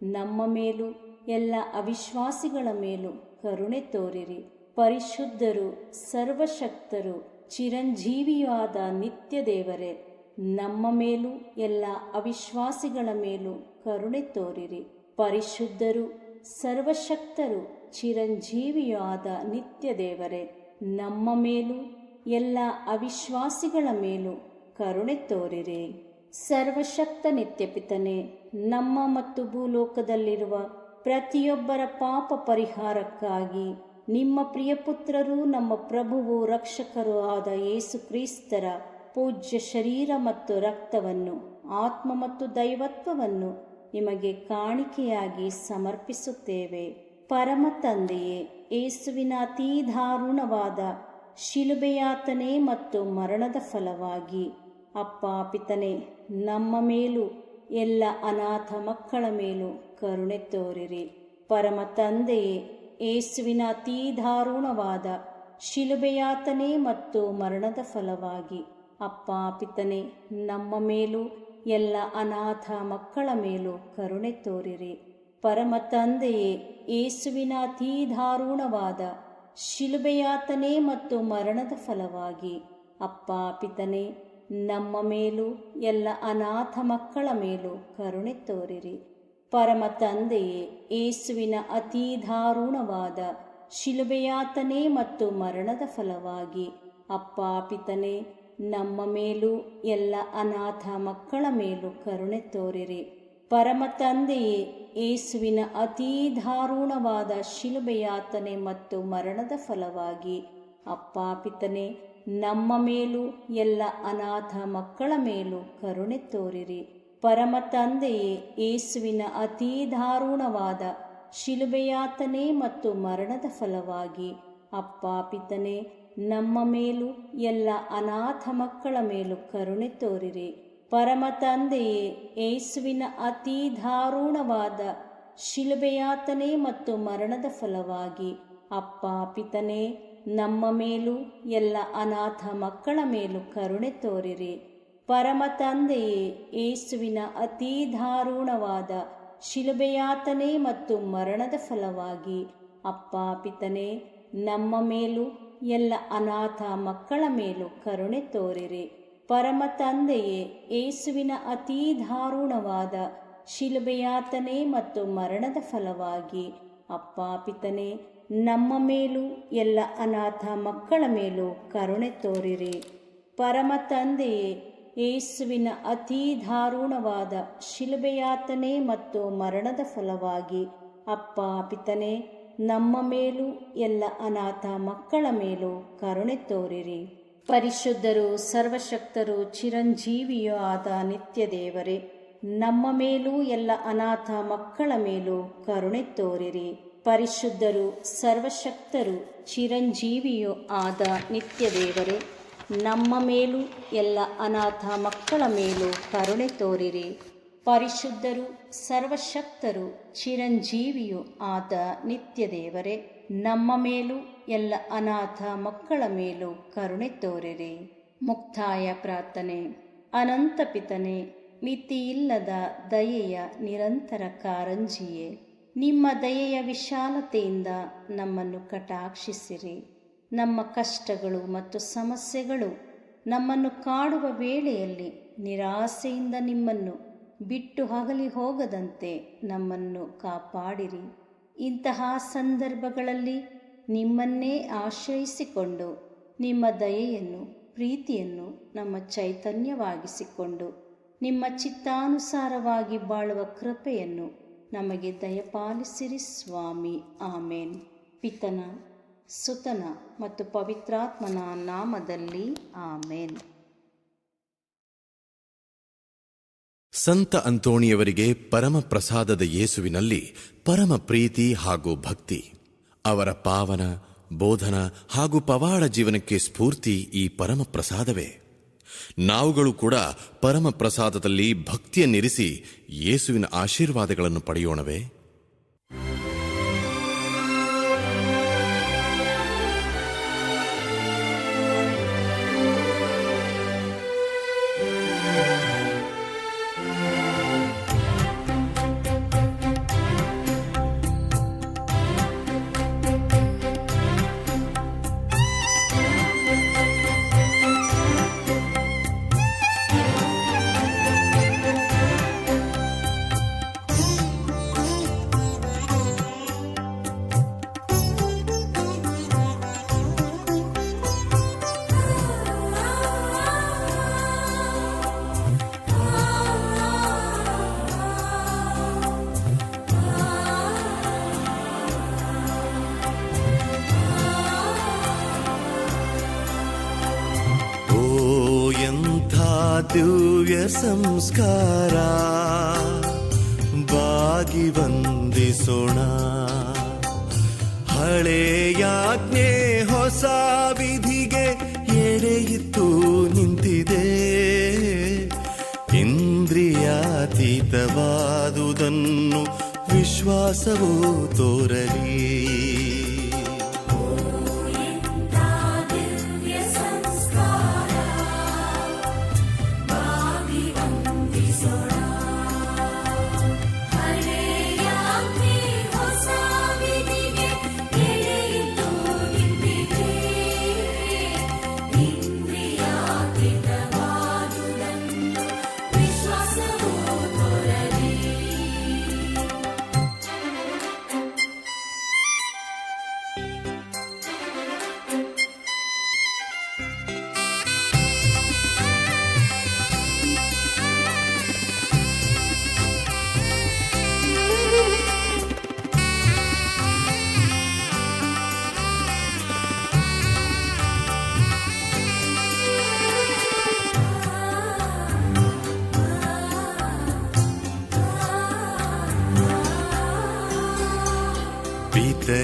ನಮ್ಮ ಮೇಲೂ ಎಲ್ಲ ಅವಿಶ್ವಾಸಿಗಳ ಮೇಲೂ ಕರುಣೆ ತೋರಿರಿ. ಪರಿಶುದ್ಧರು, ಸರ್ವಶಕ್ತರು, ಚಿರಂಜೀವಿಯೂ ಆದ ನಿತ್ಯ ದೇವರೇ, ನಮ್ಮ ಮೇಲೂ ಎಲ್ಲ ಅವಿಶ್ವಾಸಿಗಳ ಮೇಲೂ ಕರುಣೆ ತೋರಿರಿ. ಪರಿಶುದ್ಧರು, ಸರ್ವಶಕ್ತರು, ಚಿರಂಜೀವಿಯೂ ಆದ ನಿತ್ಯ ದೇವರೇ, ನಮ್ಮ ಮೇಲೂ ಎಲ್ಲ ಅವಿಶ್ವಾಸಿಗಳ ಮೇಲೂ ಕರುಣೆ ತೋರಿರಿ. ಸರ್ವಶಕ್ತ ನಿತ್ಯಪಿತನೇ, ನಮ್ಮ ಮತ್ತು ಭೂಲೋಕದಲ್ಲಿರುವ ಪ್ರತಿಯೊಬ್ಬರ ಪಾಪ ಪರಿಹಾರಕ್ಕಾಗಿ ನಿಮ್ಮ ಪ್ರಿಯಪುತ್ರರೂ ನಮ್ಮ ಪ್ರಭುವು ರಕ್ಷಕರೂ ಆದ ಯೇಸುಕ್ರಿಸ್ತರ ಪೂಜ್ಯ ಶರೀರ ಮತ್ತು ರಕ್ತವನ್ನು, ಆತ್ಮ ಮತ್ತು ದೈವತ್ವವನ್ನು ನಿಮಗೆ ಕಾಣಿಕೆಯಾಗಿ ಸಮರ್ಪಿಸುತ್ತೇವೆ. ಪರಮ ತಂದೆಯೇ, ಯೇಸುವಿನ ಅತೀ ದಾರುಣವಾದ ಶಿಲುಬೆಯಾತನೆ ಮತ್ತು ಮರಣದ ಫಲವಾಗಿ ಅಪ್ಪ ಪಿತನೇ ನಮ್ಮ ಮೇಲೂ ಎಲ್ಲ ಅನಾಥ ಮಕ್ಕಳ ಮೇಲೂ ಕರುಣೆ ತೋರಿರಿ. ಪರಮ ತಂದೆಯೇ, ಯೇಸುವಿನ ಅತೀ ದಾರುಣವಾದ ಶಿಲುಬೆಯಾತನೆ ಮತ್ತು ಮರಣದ ಫಲವಾಗಿ ಅಪ್ಪ ಪಿತನೇ ನಮ್ಮ ಮೇಲೂ ಎಲ್ಲ ಅನಾಥ ಮಕ್ಕಳ ಮೇಲೂ ಕರುಣೆ ತೋರಿರಿ. ಪರಮ ತಂದೆಯೇ, ಯೇಸುವಿನ ಅತೀ ದಾರುಣವಾದ ಶಿಲುಬೆಯಾತನೆ ಮತ್ತು ಮರಣದ ಫಲವಾಗಿ ಅಪ್ಪ ಪಿತನೇ ನಮ್ಮ ಮೇಲೂ ಎಲ್ಲ ಅನಾಥ ಮಕ್ಕಳ ಮೇಲೂ ಕರುಣೆ ತೋರಿರಿ. ಪರಮ ತಂದೆಯೇ, ಯೇಸುವಿನ ಅತೀ ದಾರುಣವಾದ ಶಿಲುಬೆಯಾತನೆ ಮತ್ತು ಮರಣದ ಫಲವಾಗಿ ಅಪ್ಪ ಪಿತನೇ, ನಮ್ಮ ಮೇಲೂ ಎಲ್ಲ ಅನಾಥ ಮಕ್ಕಳ ಮೇಲೂ ಕರುಣೆ ತೋರಿರಿ. ಪರಮ ತಂದೆಯೇ, ಯೇಸುವಿನ ಅತೀ ದಾರುಣವಾದ ಶಿಲುಬೆಯಾತನೆ ಮತ್ತು ಮರಣದ ಫಲವಾಗಿ ಅಪ್ಪ ಪಿತನೇ, ನಮ್ಮ ಮೇಲೂ ಎಲ್ಲ ಅನಾಥ ಮಕ್ಕಳ ಮೇಲೂ ಕರುಣೆ ತೋರಿರಿ. ಪರಮ ತಂದೆಯೇ, ಯೇಸುವಿನ ಅತೀ ದಾರುಣವಾದ ಶಿಲುಬೆಯಾತನೆ ಮತ್ತು ಮರಣದ ಫಲವಾಗಿ ಅಪ್ಪ ಪಿತನೇ, ನಮ್ಮ ಮೇಲೂ ಎಲ್ಲ ಅನಾಥ ಮಕ್ಕಳ ಮೇಲೂ ಕರುಣೆ ತೋರಿರಿ. ಪರಮ ತಂದೆಯೇ, ಯೇಸುವಿನ ಅತೀ ದಾರುಣವಾದ ಶಿಲುಬೆಯಾತನೆ ಮತ್ತು ಮರಣದ ಫಲವಾಗಿ ಅಪ್ಪ ಪಿತನೇ, ನಮ್ಮ ಮೇಲೂ ಎಲ್ಲ ಅನಾಥ ಮಕ್ಕಳ ಮೇಲೂ ಕರುಣೆ ತೋರಿರಿ. ಪರಮ ತಂದೆಯೇ, ಯೇಸುವಿನ ಅತೀ ದಾರುಣವಾದ ಶಿಲುಬೆಯಾತನೆ ಮತ್ತು ಮರಣದ ಫಲವಾಗಿ ಅಪ್ಪ ಪಿತನೇ, ನಮ್ಮ ಮೇಲೂ ಎಲ್ಲ ಅನಾಥ ಮಕ್ಕಳ ಮೇಲೂ ಕರುಣೆ ತೋರಿರಿ. ಪರಮ ತಂದೆಯೇ, ಯೇಸುವಿನ ಅತೀ ದಾರುಣವಾದ ಶಿಲುಬೆಯಾತನೆ ಮತ್ತು ಮರಣದ ಫಲವಾಗಿ ಅಪ್ಪ ಪಿತನೇ, ನಮ್ಮ ಮೇಲೂ ಎಲ್ಲ ಅನಾಥ ಮಕ್ಕಳ ಮೇಲೂ ಕರುಣೆ ತೋರಿರಿ. ಪರಮ ತಂದೆಯೇ, ಯೇಸುವಿನ ಅತೀ ದಾರುಣವಾದ ಶಿಲುಬೆಯಾತನೆ ಮತ್ತು ಮರಣದ ಫಲವಾಗಿ ಅಪ್ಪ ಪಿತನೇ, ನಮ್ಮ ಮೇಲೂ ಎಲ್ಲ ಅನಾಥ ಮಕ್ಕಳ ಮೇಲೂ ಕರುಣೆ ತೋರಿರಿ. ಪರಿಶುದ್ಧರು, ಸರ್ವಶಕ್ತರು, ಚಿರಂಜೀವಿಯೂ ಆದ ನಿತ್ಯ ದೇವರೇ, ನಮ್ಮ ಮೇಲೂ ಎಲ್ಲ ಅನಾಥ ಮಕ್ಕಳ ಮೇಲೂ ಕರುಣೆ ತೋರಿರಿ. ಪರಿಶುದ್ಧರು, ಸರ್ವಶಕ್ತರು, ಚಿರಂಜೀವಿಯೂ ಆದ ನಿತ್ಯ ದೇವರೇ, ನಮ್ಮ ಮೇಲೂ ಎಲ್ಲ ಅನಾಥ ಮಕ್ಕಳ ಮೇಲೂ ಕರುಣೆ ತೋರಿರಿ. ಪರಿಶುದ್ಧರು, ಸರ್ವಶಕ್ತರು, ಚಿರಂಜೀವಿಯೂ ಆದ ನಿತ್ಯ ದೇವರೇ, ನಮ್ಮ ಮೇಲೂ ಎಲ್ಲ ಅನಾಥ ಮಕ್ಕಳ ಮೇಲೂ ಕರುಣೆ ತೋರಿರಿ. ಮುಕ್ತಾಯ ಪ್ರಾರ್ಥನೆ. ಅನಂತ ಪಿತನೇ, ಮಿತಿಯಿಲ್ಲದ ದಯೆಯ ನಿರಂತರ ಕಾರಂಜಿಯೇ, ನಿಮ್ಮ ದಯೆಯ ವಿಶಾಲತೆಯಿಂದ ನಮ್ಮನ್ನು ಕಟಾಕ್ಷಿಸಿರಿ. ನಮ್ಮ ಕಷ್ಟಗಳು ಮತ್ತು ಸಮಸ್ಯೆಗಳು ನಮ್ಮನ್ನು ಕಾಡುವ ವೇಳೆಯಲ್ಲಿ ನಿರಾಸೆಯಿಂದ ನಿಮ್ಮನ್ನು ಬಿಟ್ಟು ಅಗಲಿ ಹೋಗದಂತೆ ನಮ್ಮನ್ನು ಕಾಪಾಡಿರಿ. ಇಂತಹ ಸಂದರ್ಭಗಳಲ್ಲಿ ನಿಮ್ಮನ್ನೇ ಆಶ್ರಯಿಸಿಕೊಂಡು ನಿಮ್ಮ ದಯೆಯನ್ನು, ಪ್ರೀತಿಯನ್ನು ನಮ್ಮ ಚೈತನ್ಯವಾಗಿಸಿಕೊಂಡು ನಿಮ್ಮ ಚಿತ್ತಾನುಸಾರವಾಗಿ ಬಾಳುವ ಕೃಪೆಯನ್ನು ನಮಗೆ ದಯಪಾಲಿಸಿರಿ ಸ್ವಾಮಿ. ಆಮೇನ್. ಪಿತನ, ಸುತನ ಮತ್ತು ಪವಿತ್ರಾತ್ಮನ ನಾಮದಲ್ಲಿ ಆಮೇನ್. ಸಂತ ಅಂತೋಣಿಯವರಿಗೆ ಪರಮ ಪ್ರಸಾದದ ಯೇಸುವಿನಲ್ಲಿ ಪರಮ ಪ್ರೀತಿ ಹಾಗೂ ಭಕ್ತಿ. ಅವರ ಪಾವನ ಬೋಧನ ಹಾಗೂ ಪವಾಡ ಜೀವನಕ್ಕೆ ಸ್ಫೂರ್ತಿ ಈ ಪರಮ ಪ್ರಸಾದವೇ. ನಾವುಗಳು ಕೂಡ ಪರಮ ಪ್ರಸಾದದಲ್ಲಿ ಭಕ್ತಿಯನ್ನಿರಿಸಿ ಯೇಸುವಿನ ಆಶೀರ್ವಾದಗಳನ್ನು ಪಡೆಯೋಣವೇ? ದಿವ್ಯ ಸಂಸ್ಕಾರ ಬಾಗಿ ವಂದಿಸೋಣ. ಹಳೆಯಾಜ್ಞೆ ಹೊಸ ವಿಧಿಗೆ ಎಡೆಯಿತ್ತು ನಿಂತಿದೆ. ಇಂದ್ರಿಯಾತೀತವಾದುದನ್ನು ವಿಶ್ವಾಸವೂ ತೋರಲಿ.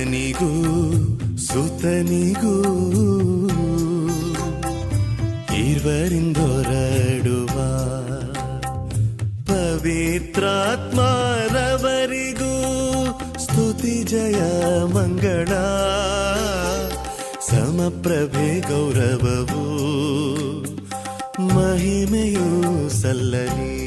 ಪಿತನಿಗೂ ಸುತನಿಗೂ ಇರುವರಿಂದೊರಡುವ ಪವಿತ್ರಾತ್ಮರವರಿಗೂ ಸ್ತುತಿ ಜಯ ಮಂಗಳ ಸಮಪ್ರಭೆ ಗೌರವವು ಮಹಿಮೆಯೂ ಸಲ್ಲಲಿ.